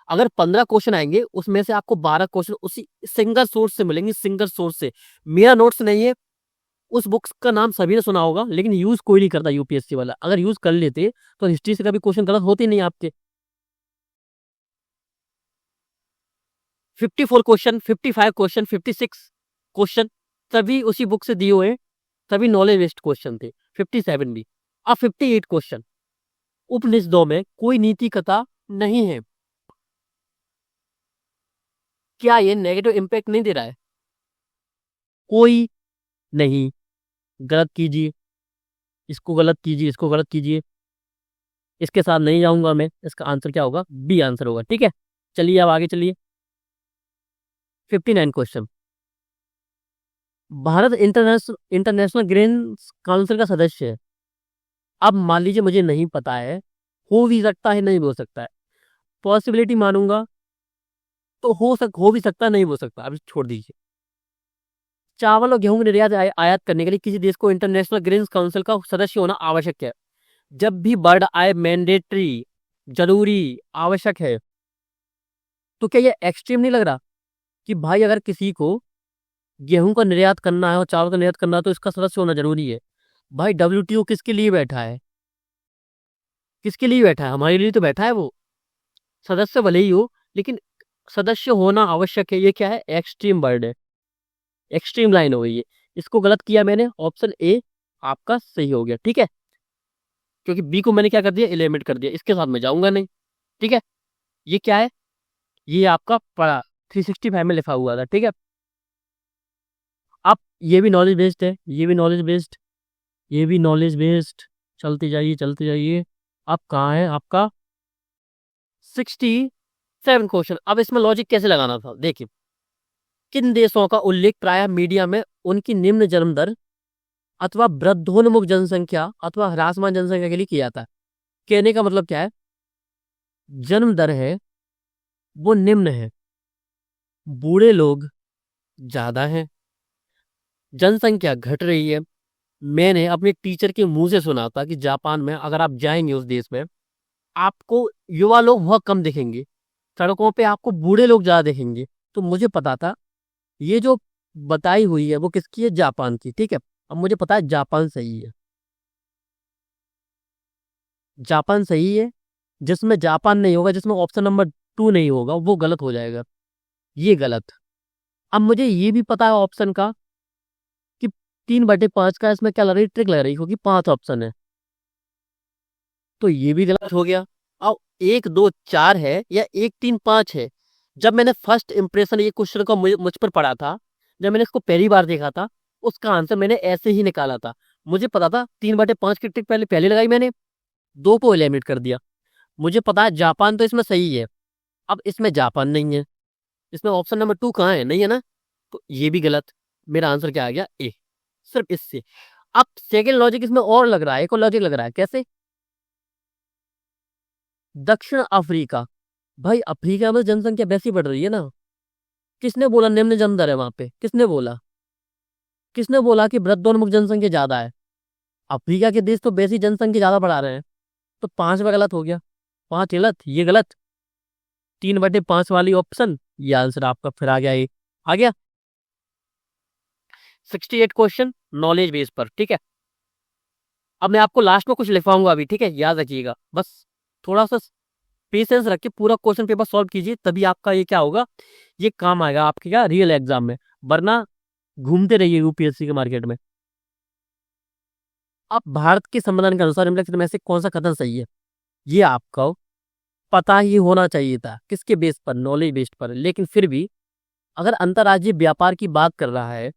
अगर 15 क्वेश्चन आएंगे, उसमें से आपको 12 क्वेश्चन उसी सिंगल सोर्स से मिलेंगे, सिंगल सोर्स से। मेरा नोट्स नहीं है, उस बुक्स का नाम सभी ने सुना होगा, लेकिन यूज कोई नहीं करता यूपीएससी वाला। अगर यूज कर लेते तो हिस्ट्री से कभी क्वेश्चन गलत होते नहीं आपके। 54 क्वेश्चन, 55 क्वेश्चन, 56 क्वेश्चन सभी उसी बुक से दिए हुए हैं, सभी नॉलेज बेस्ड क्वेश्चन थे। 57 भी। अब 58 क्वेश्चन, उपनिषदों में कोई नीति कथा नहीं है, क्या ये नेगेटिव इम्पैक्ट नहीं दे रहा है? कोई नहीं। गलत कीजिए, इसको गलत कीजिए, इसको गलत कीजिए, इसके साथ नहीं जाऊंगा मैं। इसका आंसर क्या होगा? बी आंसर होगा, ठीक है। चलिए अब आगे चलिए। 59 question, Bharat international international green council का सदस्य है। अब मान लीजिए मुझे नहीं पता है, हो भी सकता है नहीं भी हो सकता है, पॉसिबिलिटी मानूंगा तो हो भी सकता है, नहीं हो सकता, अभी छोड़ दीजिए। चावल और गेहूं की निर्यात आयात करने के लिए किसी देश को इंटरनेशनल ग्रेन काउंसिल का सदस्य होना आवश्यक है। जब भी वर्ड आए मैंडेटरी, जरूरी, आवश्यक है, तो क्या ये एक्सट्रीम नहीं लग रहा कि भाई अगर किसी को गेहूं का निर्यात करना है और चावल का निर्यात करना है तो इसका सदस्य होना जरूरी है। भाई डब्ल्यूटीओ किसके लिए बैठा है? किसके लिए बैठा है? हमारे लिए तो बैठा है वो। सदस्य भले ही हो, लेकिन सदस्य होना आवश्यक है। ये क्या है? एक्सट्रीम वर्ड है, एक्सट्रीम लाइन हो गई है। इसको गलत किया मैंने, ऑप्शन ए आपका सही हो गया, ठीक है। क्योंकि बी को मैंने क्या कर दिया? एलिमिनेट कर दिया, इसके साथ मैं जाऊंगा नहीं, ठीक है। ये क्या है? ये आपका पढ़ा 365 में लिखा हुआ था, ठीक है। अब ये भी नॉलेज बेस्ड है, ये भी नॉलेज बेस्ड, ये भी नॉलेज बेस्ड। चलते जाइए चलते जाइए। अब कहाँ है आपका 67 क्वेश्चन। अब इसमें लॉजिक कैसे लगाना था, देखिए। किन देशों का उल्लेख प्रायः मीडिया में उनकी निम्न जन्म दर अथवा वृद्धोन्मुख जनसंख्या अथवा ह्रासमान जनसंख्या के लिए किया जाता है। कहने का मतलब क्या है, जन्म दर है वो निम्न है, बूढ़े लोग ज्यादा हैं, जनसंख्या घट रही है। मैंने अपने टीचर के मुंह से सुना था कि जापान में अगर आप जाएंगे उस देश में, आपको युवा लोग बहुत कम दिखेंगे, सड़कों पे आपको बूढ़े लोग ज्यादा दिखेंगे। तो मुझे पता था ये जो बताई हुई है वो किसकी है, जापान की। ठीक है, अब मुझे पता है जापान सही है, जापान सही है। जिसमें जापान नहीं होगा, जिसमें ऑप्शन नंबर 2 नहीं होगा, वो गलत हो जाएगा, ये गलत। अब मुझे ये भी पता है ऑप्शन का कि 3/5 का इसमें क्या लग रही, ट्रिक लग रही, क्योंकि 5 ऑप्शन है, तो ये भी गलत हो गया। अब 1 2 4 है या 1 3 5 है। जब मैंने फर्स्ट इंप्रेशन ये क्वेश्चन का मुझ पर पड़ा था, जब मैंने इसको पहली बार देखा था, उसका आंसर मैंने ऐसे ही निकाला था। मुझे पता था 3/5 की ट्रिक पहले पहले लगाई मैंने, 2 को एलिमिनेट कर दिया। मुझे पता है जापान तो इसमें सही है, अब इसमें जापान नहीं है, इसमें ऑप्शन नंबर 2 कहाँ है, नहीं है ना, तो ये भी गलत। मेरा आंसर क्या आ गया, ए, सिर्फ इससे। अब सेकेंड लॉजिक इसमें और लग रहा है, एक और लॉजिक लग रहा है, कैसे, दक्षिण अफ्रीका। भाई अफ्रीका में जनसंख्या वैसी बढ़ रही है ना, किसने बोला निम्न जन्म दर है वहां पे, किसने बोला, किसने बोला कि वृद्धोन्मुख जनसंख्या ज्यादा है। अफ्रीका के देश तो वैसी जनसंख्या ज्यादा बढ़ा रहे हैं, तो 5 में गलत हो गया, 5 गलत, ये गलत। 3/5 वाली ऑप्शन, ये आंसर आपका फिर आ गया, ये आ गया। 68 क्वेश्चन नॉलेज बेस पर, ठीक है। अब मैं आपको लास्ट में कुछ लिखवाऊंगा अभी, ठीक है, याद रखिएगा, बस थोड़ा सा पेशेंस रख के पूरा क्वेश्चन पेपर सॉल्व कीजिए, तभी आपका ये क्या होगा, ये काम आएगा आपके क्या रियल एग्जाम में, वरना घूमते रहिए यूपीएससी के मार्केट में। अब भारत के संविधान के अनुसार निम्नलिखित में से कौन सा कथन सही है, ये आपको पता ही होना चाहिए था, किसके बेस पर, नॉलेज बेस्ड पर। लेकिन फिर भी अगर अंतर्राज्यीय व्यापार की बात कर रहा है,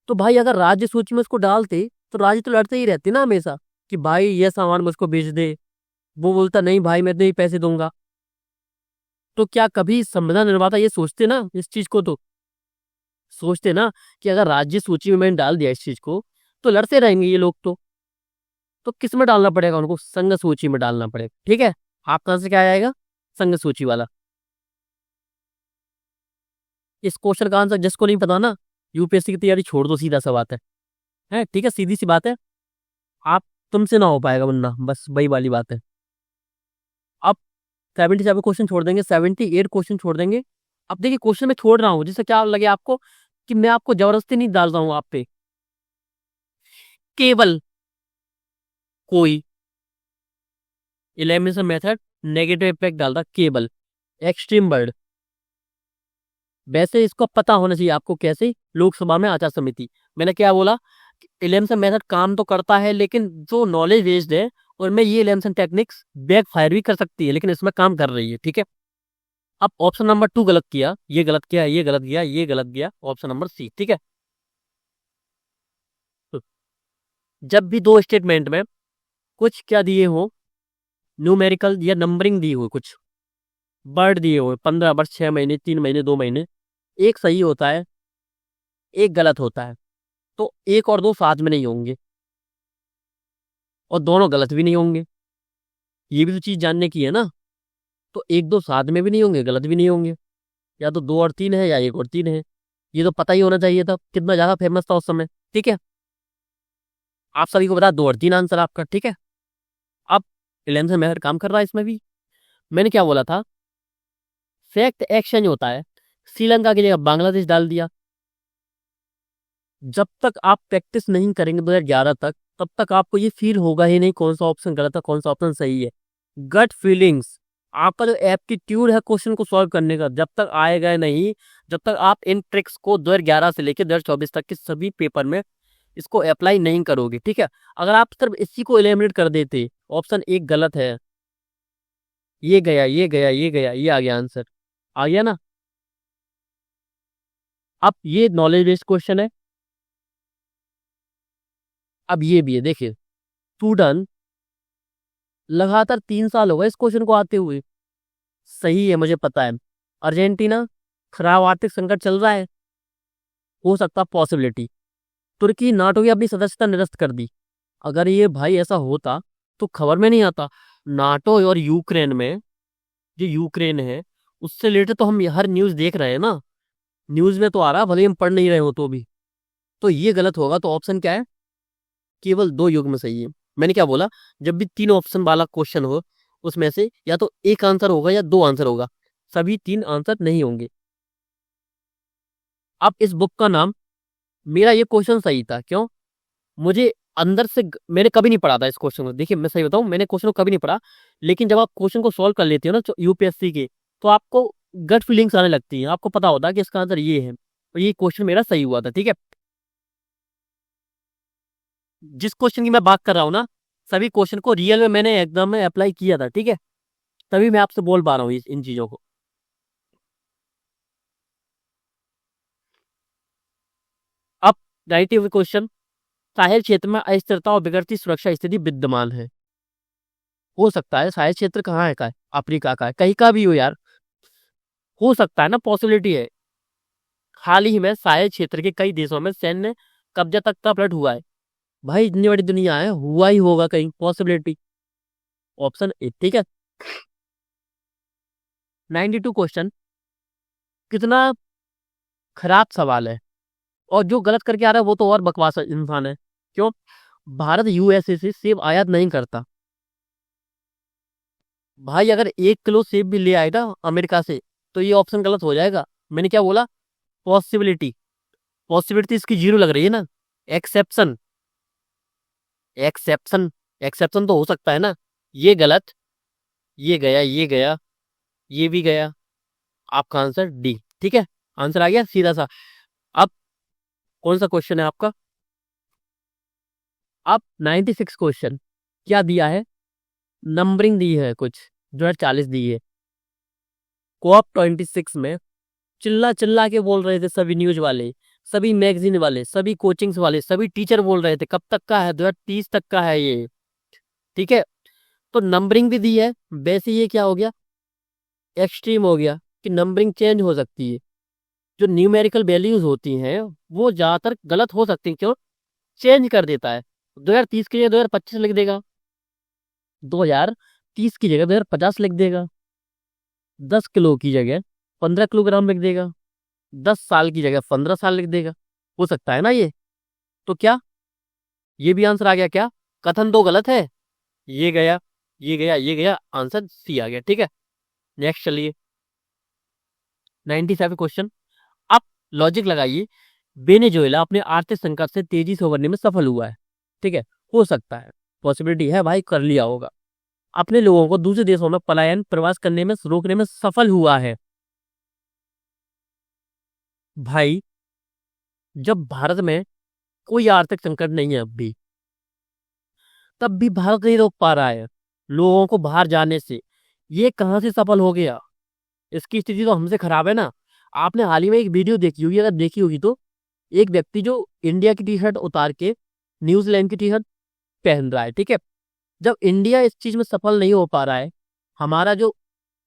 तो भाई अगर राज्य सूची में उसको डालते तो राज्य तो लड़ते ही रहते ना हमेशा कि भाई ये सामान मुझको बेच दे, वो बोलता नहीं भाई मैं नहीं पैसे दूंगा। तो क्या कभी संविधान निर्माता ये सोचते ना, इस चीज को तो सोचते ना कि अगर राज्य सूची में मैंने डाल दिया इस चीज को, तो लड़ते रहेंगे ये लोग। तो किस में डालना पड़ेगा उनको, संघ सूची में डालना पड़ेगा, ठीक है। आपका आंसर क्या आएगा, संघ सूची वाला। इस क्वेश्चन का आंसर जिसको नहीं पता ना, यूपीएससी की तैयारी छोड़ दो, सीधा सा बात है ठीक है, सीधी सी बात है। आप, तुमसे ना हो पाएगा वरना, बस वही वाली बात है। अब 77 क्वेश्चन छोड़ देंगे, 78 क्वेश्चन छोड़ देंगे। अब देखिए क्वेश्चन मैं छोड़ रहा हूँ जिससे क्या लगे आपको कि मैं आपको जबरदस्ती नहीं डाल रहा हूँ आप पे, केवल कोई एलिमिनेशन मेथड नेगेटिव इफेक्ट डाल रहा, केवल एक्सट्रीम वर्ड। वैसे इसको पता होना चाहिए आपको, कैसे, लोकसभा में आचार समिति। मैंने क्या बोला, एलिमिनेशन मेथड काम तो करता है, लेकिन जो नॉलेज बेस्ड है उनमें ये एलिमिनेशन टेक्निक्स बैक फायर भी कर सकती है, लेकिन इसमें काम कर रही है, ठीक है। अब ऑप्शन नंबर 2 गलत किया, ये गलत किया, ये गलत किया, ये गलत किया, ऑप्शन नंबर सी, ठीक है। तो जब भी दो स्टेटमेंट में कुछ क्या दिए हो, न्यूमेरिकल या नंबरिंग दी हो, कुछ वर्ड दिए हो, 15 वर्ष, 6 महीने, 3 महीने, 2 महीने, एक सही होता है, एक गलत होता है। तो 1 और 2 साथ में नहीं होंगे, और दोनों गलत भी नहीं होंगे, ये भी तो चीज जानने की है ना। तो 1 2 साथ में भी नहीं होंगे, गलत भी नहीं होंगे, या तो 2 और 3 है या 1 और 3 है। ये तो पता ही होना चाहिए था, कितना ज्यादा फेमस था उस समय, ठीक है। आप सभी को बता, 2 और 3 आंसर आपका, ठीक है। अब इलेवन मेथड काम कर रहा है इसमें भी। मैंने क्या बोला था, फैक्ट एक्सचेंज होता है, श्रीलंका की जगह बांग्लादेश डाल दिया। जब तक आप प्रैक्टिस नहीं करेंगे 2011 तक, तब तक आपको ये फील होगा ही नहीं कौन सा ऑप्शन गलत है, कौन सा ऑप्शन सही है। गट फीलिंग्स, आपका जो एप्टीट्यूड है क्वेश्चन को सॉल्व करने का, जब तक आएगा नहीं, जब तक आप इन ट्रिक्स को 2011 से लेकर 2024 तक के सभी पेपर में इसको अप्लाई नहीं करोगे, ठीक है। अगर आप सिर्फ इसी को एलिमिनेट कर देते, ऑप्शन 1 गलत है, ये गया, ये गया, ये गया, ये आ गया आंसर, आ गया ना। अब ये नॉलेज बेस्ड क्वेश्चन है। अब ये भी है, देखिए, स्टूडेंट लगातार 3 साल हो गए इस क्वेश्चन को आते हुए, सही है मुझे पता है। अर्जेंटीना, खराब आर्थिक संकट चल रहा है, हो सकता पॉसिबिलिटी। तुर्की नाटो की अपनी सदस्यता निरस्त कर दी। अगर ये भाई ऐसा होता तो खबर में नहीं आता। नाटो और यूक्रेन में, जो यूक्रेन है उससे रिलेटेड तो हम हर न्यूज देख रहे हैं ना, न्यूज में तो आ रहा, भले ही हम पढ़ नहीं रहे हो तो भी। तो ये गलत होगा। तो ऑप्शन क्या है? केवल दो युग्म सही है। मैंने क्या बोला? जब भी तीन ऑप्शन वाला क्वेश्चन हो, उसमें से या तो एक आंसर होगा या दो आंसर होगा, सभी तीन आंसर नहीं होंगे। अब इस बुक का नाम, मेरा ये क्वेश्चन सही था। क्यों? मुझे अंदर से मैंने कभी नहीं पढ़ा था इस क्वेश्चन को। देखिए मैं सही बताऊं, मैंने क्वेश्चन को कभी नहीं पढ़ा, लेकिन जब आप क्वेश्चन को सॉल्व कर लेते हो ना यूपीएससी के, तो आपको गट फीलिंग्स आने लगती हैं। आपको पता होता है कि इसका आंसर ये है, और ये क्वेश्चन मेरा सही हुआ था। ठीक है, जिस क्वेश्चन की मैं बात कर रहा हूँ ना, सभी क्वेश्चन को रियल में मैंने एग्जाम में अप्लाई किया था। ठीक है, तभी मैं आपसे बोल पा रहा हूँ इन चीजों को। अब 90 क्वेश्चन, साहिल क्षेत्र में अस्थिरता और बिगड़ती सुरक्षा स्थिति विद्यमान है। हो सकता है साहिल क्षेत्र कहाँ है? का है? अफ्रीका का है? कहीं का भी हो यार, हो सकता है ना, पॉसिबिलिटी है। हाल ही में साहिल क्षेत्र के कई देशों में सैन्य कब्जा तक का फ्लड हुआ है। भाई इतनी बड़ी दुनिया है, हुआ ही होगा कहीं, पॉसिबिलिटी। Option A. ठीक है, 92 क्वेश्चन, कितना खराब सवाल है। और जो गलत करके आ रहा है वो तो और बकवास इंसान है। क्यों? भारत यूएसए से सेब आयात नहीं करता। भाई अगर 1 किलो सेब भी ले आए ना अमेरिका से, तो ये ऑप्शन गलत हो जाएगा। मैंने क्या बोला? पॉसिबिलिटी। पॉसिबिलिटी इसकी जीरो लग रही है ना। एक्सेप्शन, एक्सेप्शन, एक्सेप्शन तो हो सकता है ना। ये गलत, ये गया, ये गया, ये भी गया। आपका आंसर डी। ठीक है, आंसर आ गया सीधा सा। अब कौन सा क्वेश्चन है आपका? अब 96 क्वेश्चन, क्या दिया है? नंबरिंग दी है कुछ, जो है 40 दी है। कोऑप 26 में चिल्ला चिल्ला के बोल रहे थे सभी न्यूज वाले, सभी मैगजीन वाले, सभी कोचिंग्स वाले, सभी टीचर बोल रहे थे कब तक का है? 2030 तक का है ये। ठीक है, तो नंबरिंग भी दी है। वैसे ये क्या हो गया? एक्सट्रीम हो गया कि नंबरिंग चेंज हो सकती है। जो न्यूमेरिकल वैल्यूज होती हैं वो ज्यादातर गलत हो सकती हैं। क्यों? चेंज कर देता है। 2030 की जगह 2025 लिख देगा, 2030 की जगह 2050 लिख देगा, 10 किलो की जगह 15 किलोग्राम लिख देगा, 10 साल की जगह 15 साल लिख देगा। हो सकता है ना ये? तो क्या ये भी आंसर आ गया? क्या कथन दो गलत है? ये गया, ये गया, ये गया, आंसर सी आ गया। ठीक है, नेक्स्ट चलिए। 97 क्वेश्चन, आप लॉजिक लगाइए। वेनेजुएला अपने आर्थिक संकट से तेजी से उभरने में सफल हुआ है। ठीक है, हो सकता है, पॉसिबिलिटी है भाई, कर लिया होगा। अपने लोगों को दूसरे देशों में पलायन प्रवास करने में रोकने में सफल हुआ है। भाई जब भारत में कोई आर्थिक संकट नहीं है अब भी, तब भी भारत नहीं रोक पा रहा है लोगों को बाहर जाने से। ये कहाँ से सफल हो गया? इसकी स्थिति तो हमसे खराब है ना। आपने हाल ही में एक वीडियो देखी होगी, अगर देखी होगी तो, एक व्यक्ति जो इंडिया की टी शर्ट उतार के न्यूजीलैंड की टी शर्ट पहन रहा है। ठीक है, जब इंडिया इस चीज में सफल नहीं हो पा रहा है, हमारा जो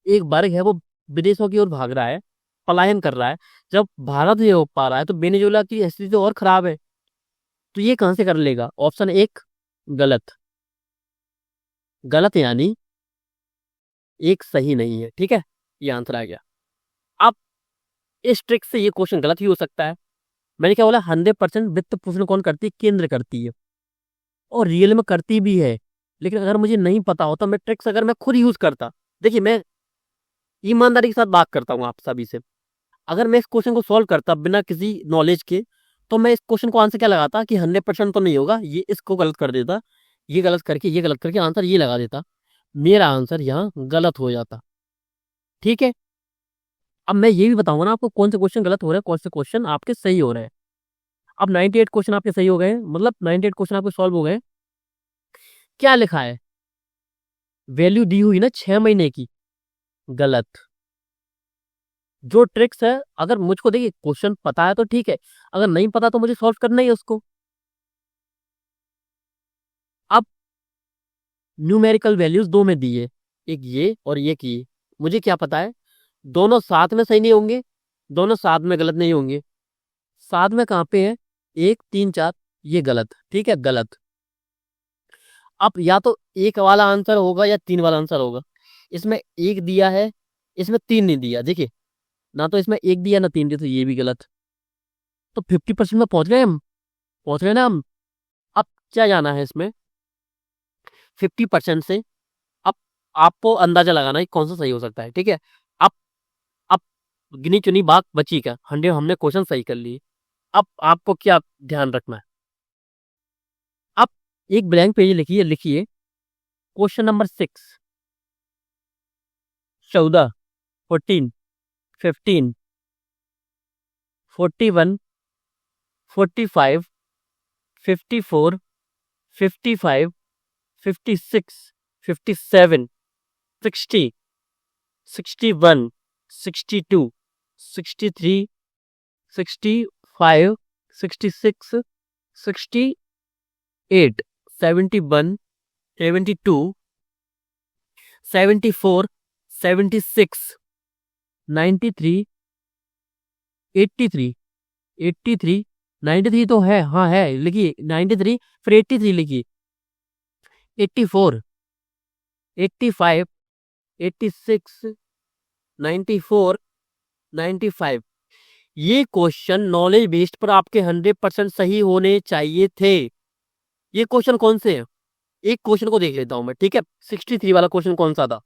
एक वर्ग है वो विदेशों की ओर भाग रहा है, पलायन कर रहा है, जब भारत नहीं हो पा रहा है, तो वेनेजुएला की स्थिति तो और खराब है। तो ये कहां से कर लेगा? ऑप्शन एक गलत। गलत यानी एक सही नहीं है। ठीक है, ये आंसर आ गया। अब इस ट्रिक से ये क्वेश्चन गलत ही हो सकता है। मैंने क्या बोला? 100% वित्त पोषण कौन करती है? केंद्र करती है, और रियल में करती भी है। लेकिन अगर मुझे नहीं पता होता, मैं ट्रिक्स अगर मैं खुद यूज करता, देखिए मैं ईमानदारी के साथ बात करता हूँ आप सभी से, अगर मैं इस क्वेश्चन को सॉल्व करता बिना किसी नॉलेज के, तो मैं इस क्वेश्चन को आंसर क्या लगाता कि 100% तो नहीं होगा, ये इसको गलत कर देता, ये गलत करके, ये गलत करके आंसर ये लगा देता, मेरा आंसर यहाँ गलत हो जाता। ठीक है, अब मैं ये भी बताऊंगा ना आपको कौन से क्वेश्चन गलत हो रहे हैं, कौन से क्वेश्चन आपके सही हो रहे हैं। अब 98 क्वेश्चन आपके सही हो गए हैं, मतलब 98 क्वेश्चन आपके सॉल्व हो गए हैं। क्या लिखा है? वैल्यू दी हुई ना 6 महीने की, गलत। जो ट्रिक्स है, अगर मुझको देखिए क्वेश्चन पता है तो ठीक है, अगर नहीं पता तो मुझे सॉल्व करना ही है उसको। अब न्यूमेरिकल वैल्यूज दो में दी है, एक ये और एक ये। मुझे क्या पता है दोनों साथ में सही नहीं होंगे, दोनों साथ में गलत नहीं होंगे। साथ में कहाँ पे है? 1 3 4, ये गलत, ठीक है, गलत। अब या तो एक वाला आंसर होगा या तीन वाला आंसर होगा। इसमें एक दिया है, इसमें तीन नहीं दिया। देखिए, ना तो इसमें एक दिया ना तीन दिया, तो ये भी गलत। तो 50% में पहुंच गए हम, पहुंच गए ना हम। अब क्या जाना है इसमें, 50% से अब आपको अंदाजा लगाना है कि कौन सा सही हो सकता है, ठीक है। अब गिनी चुनी बात बची क्या, हमने क्वेश्चन सही कर लिए। अब आपको क्या ध्यान रखना है, अब एक ब्लैंक पेज लिखिए, लिखिए क्वेश्चन नंबर 6, 14, 14, 15, 41, 45, 54, 55, 56, 57, 60, 61, 62, 63, 65, 66, 68, 71, 72, 74, 76, 93, 83, 83, 93 तो है, हाँ है, लिखिए 93, फिर 83 लिखिए, 84, 85, 86, 94, 95। ये क्वेश्चन नॉलेज बेस्ड पर आपके 100% सही होने चाहिए थे। ये क्वेश्चन कौन से हैं, एक क्वेश्चन को देख लेता हूं मैं, ठीक है। 63 वाला क्वेश्चन कौन सा था,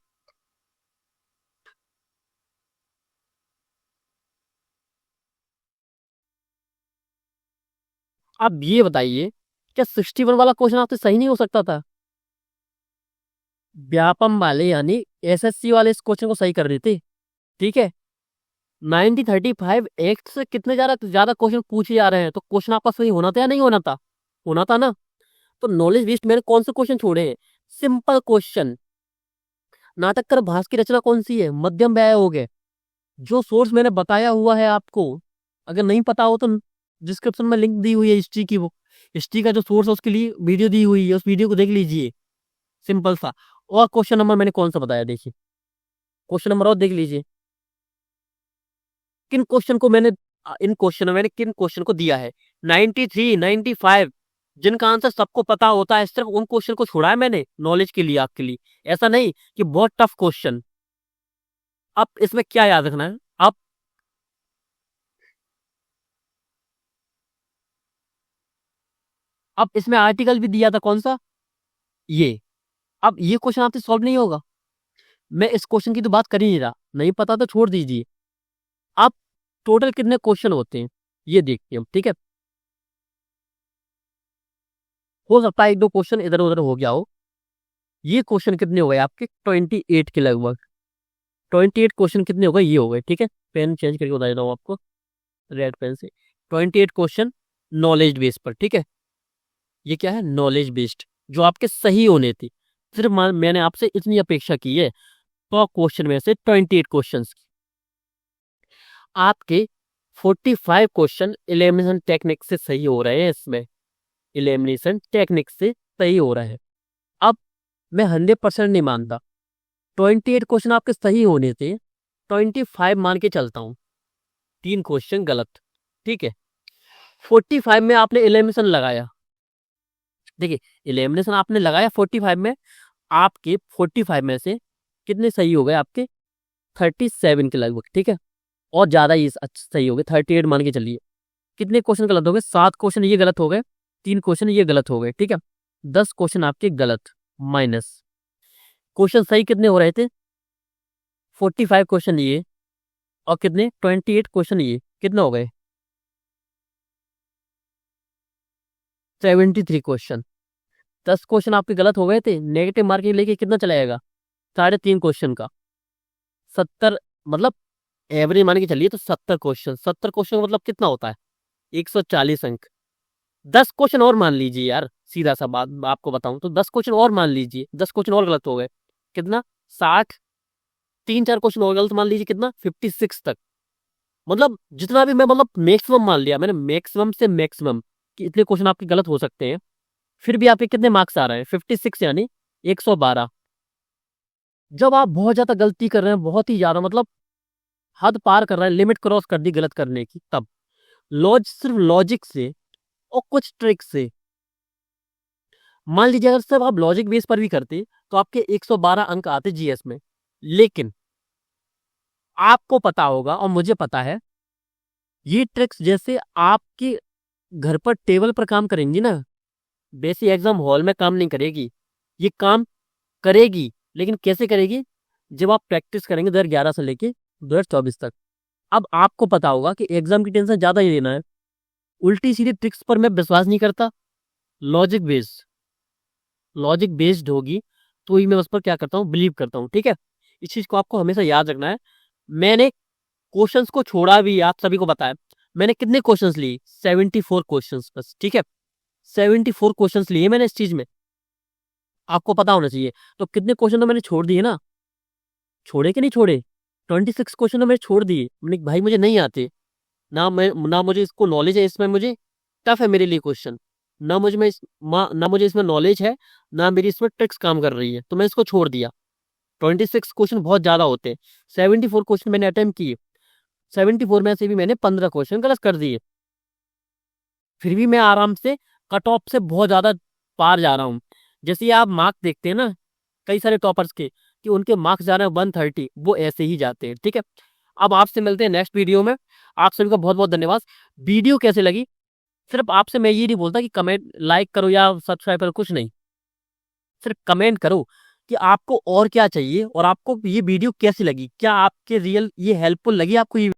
आप ये बताइए, क्या 61 वाला क्वेश्चन आपसे सही नहीं हो सकता था। व्यापम वाले यानी एसएससी वाले इस क्वेश्चन को सही कर देते, ठीक है। 1935 एक्ट से कितने ज्यादा ज्यादा क्वेश्चन पूछे जा रहे हैं, तो क्वेश्चन आपका सही होना था या नहीं होना था, होना था ना। तो नॉलेज बेस्ड मैंने कौन से क्वेश्चन छोड़े हैं, सिंपल क्वेश्चन। नाटक कर भास की रचना कौन सी है, मध्यम व्यय हो गए। जो सोर्स मैंने बताया हुआ है आपको, अगर नहीं पता हो तो डिस्क्रिप्शन में लिंक दी हुई है हिस्ट्री की, वो हिस्ट्री का जो सोर्स है उसके लिए वीडियो दी हुई है, उस वीडियो को देख लीजिए, सिंपल सा। और क्वेश्चन नंबर मैंने कौन सा बताया, देखिए क्वेश्चन नंबर और देख लीजिए, किन क्वेश्चन को मैंने इन क्वेश्चन में मैंने किन क्वेश्चन को दिया है। 93, 95 जिनका आंसर सबको पता होता है, सिर्फ उन क्वेश्चन को छोड़ा है मैंने नॉलेज के लिए, आपके लिए। ऐसा नहीं कि बहुत टफ क्वेश्चन। अब इसमें क्या याद रखना है, अब इसमें आर्टिकल भी दिया था कौन सा, ये। अब ये क्वेश्चन आपसे सॉल्व नहीं होगा, मैं इस क्वेश्चन की तो बात कर ही नहीं रहा, नहीं पता तो छोड़ दीजिए। अब टोटल कितने क्वेश्चन होते हैं ये देखते हैं, ठीक है। हो सकता है एक दो क्वेश्चन इधर उधर हो गया हो। ये क्वेश्चन कितने हो गए आपके, 28 के लगभग। 28 क्वेश्चन कितने हो गए, ये हो गए, ठीक है। पेन चेंज करके बता देता हूँ आपको, रेड पेन से। 28 क्वेश्चन नॉलेज बेस्ड पर, ठीक है। ये क्या है, नॉलेज बेस्ड, जो आपके सही होने थे। सिर्फ मैंने आपसे इतनी अपेक्षा की है, 100 क्वेश्चन में से 28 क्वेश्चन आपके 45 क्वेश्चन एलिमिनेशन टेक्निक से सही हो रहे हैं, इसमें एलिमिनेशन टेक्निक से सही हो रहा है। अब मैं 100% नहीं मानता, 28 क्वेश्चन आपके सही होने थे, 25 मान के चलता हूँ, तीन क्वेश्चन गलत, ठीक है। 45 में आपने एलिमिनेशन लगाया, देखिए एलिमिनेशन आपने लगाया 45 में, आपके 45 में से कितने सही हो गए, आपके 37 के लगभग, ठीक है। और ज्यादा ही सही हो गए, 38 मान के चलिए। कितने क्वेश्चन गलत हो गए, 7 क्वेश्चन ये गलत हो गए, 3 क्वेश्चन ये गलत हो गए, ठीक है। 10 क्वेश्चन आपके गलत, माइनस। क्वेश्चन सही कितने हो रहे थे, 45 क्वेश्चन ये, और कितने 28 क्वेश्चन ये, कितने हो गए, 73 क्वेश्चन। 10 क्वेश्चन आपके गलत हो गए थे, नेगेटिव मार्किंग लेके कितना चला जाएगा, 3.5 क्वेश्चन का 70, मतलब एवरेज मान के चलिए तो 70 क्वेश्चन, 70 क्वेश्चन का मतलब कितना होता है, 140 अंक। 10 क्वेश्चन और मान लीजिए यार, सीधा सा बात आपको बताऊं तो 10 क्वेश्चन और मान लीजिए, 10 क्वेश्चन और गलत हो गए, कितना 60, 3-4 क्वेश्चन और गलत मान लीजिए, कितना 56 तक। मतलब जितना भी मैं, मतलब मैक्सिमम मान लिया मैंने, मैक्सिमम से मैक्सिमम कि इतने क्वेश्चन आपके गलत हो सकते हैं, फिर भी आपके कितने मार्क्स आ रहे हैं, 56 यानी 112। जब आप बहुत ज्यादा गलती कर रहे हैं, बहुत ही ज्यादा, मतलब हद पार कर रहे हैं, लिमिट क्रॉस कर दी गलत करने की, तब सिर्फ लॉजिक से और कुछ ट्रिक से मान लीजिए अगर सिर्फ आप लॉजिक बेस पर भी करते तो आपके 112 अंक आते जीएस में। लेकिन आपको पता होगा और मुझे पता है, ये ट्रिक्स जैसे आपके घर पर टेबल पर काम करेंगी ना, वैसे एग्जाम हॉल में काम नहीं करेगी। ये काम करेगी, लेकिन कैसे करेगी? जब आप प्रैक्टिस करेंगे 2011 से लेके 2024 तक। अब आपको पता होगा कि एग्जाम की टेंशन ज्यादा ही लेना है। उल्टी सीधी ट्रिक्स पर मैं विश्वास नहीं करता। लॉजिक बेस्ड, लॉजिक बेस्ड होगी तो ही मैं उस पर क्या करता हूँ, बिलीव करता हूँ। ठीक है, इस चीज को आपको हमेशा याद रखना है। मैंने क्वेश्चंस को छोड़ा भी, आप सभी को बताया। मैंने कितने क्वेश्चंस लिए? 74 क्वेश्चंस बस। ठीक है, 74 क्वेश्चंस लिए मैंने इस चीज में, आपको पता होना चाहिए। तो कितने क्वेश्चन तो मैंने छोड़ दिए ना, छोड़े कि नहीं छोड़े? 26 क्वेश्चन तो मैंने छोड़ दिए। मैंने कहा, भाई मुझे नहीं आते, ना मुझे इसको नॉलेज है, इसमें मुझे टफ है मेरे लिए क्वेश्चन, ना मुझे इसमें नॉलेज है, ना मेरी इसमें ट्रिक्स काम कर रही है, तो मैं इसको छोड़ दिया। 26 क्वेश्चन बहुत ज्यादा होते हैं। 74 क्वेश्चन मैंने अटेम्प्ट किए, 74 में से भी मैंने 15 क्वेश्चन गलत कर दिए। फिर भी मैं आराम से कट ऑफ से बहुत ज्यादा पार जा रहा हूँ। जैसे ये आप मार्क्स देखते हैं ना कई सारे टॉपर्स के, कि उनके मार्क्स जा रहे हैं 130, वो ऐसे ही जाते हैं। ठीक है, अब आपसे मिलते हैं नेक्स्ट वीडियो में। आप सभी का बहुत बहुत धन्यवाद। वीडियो कैसे लगी, सिर्फ आपसे मैं ये नहीं बोलता कि कमेंट लाइक करो या सब्सक्राइब करो, कुछ नहीं, सिर्फ कमेंट करो कि आपको और क्या चाहिए और आपको ये वीडियो कैसी लगी, क्या आपके रियल ये हेल्पफुल लगी आपको ये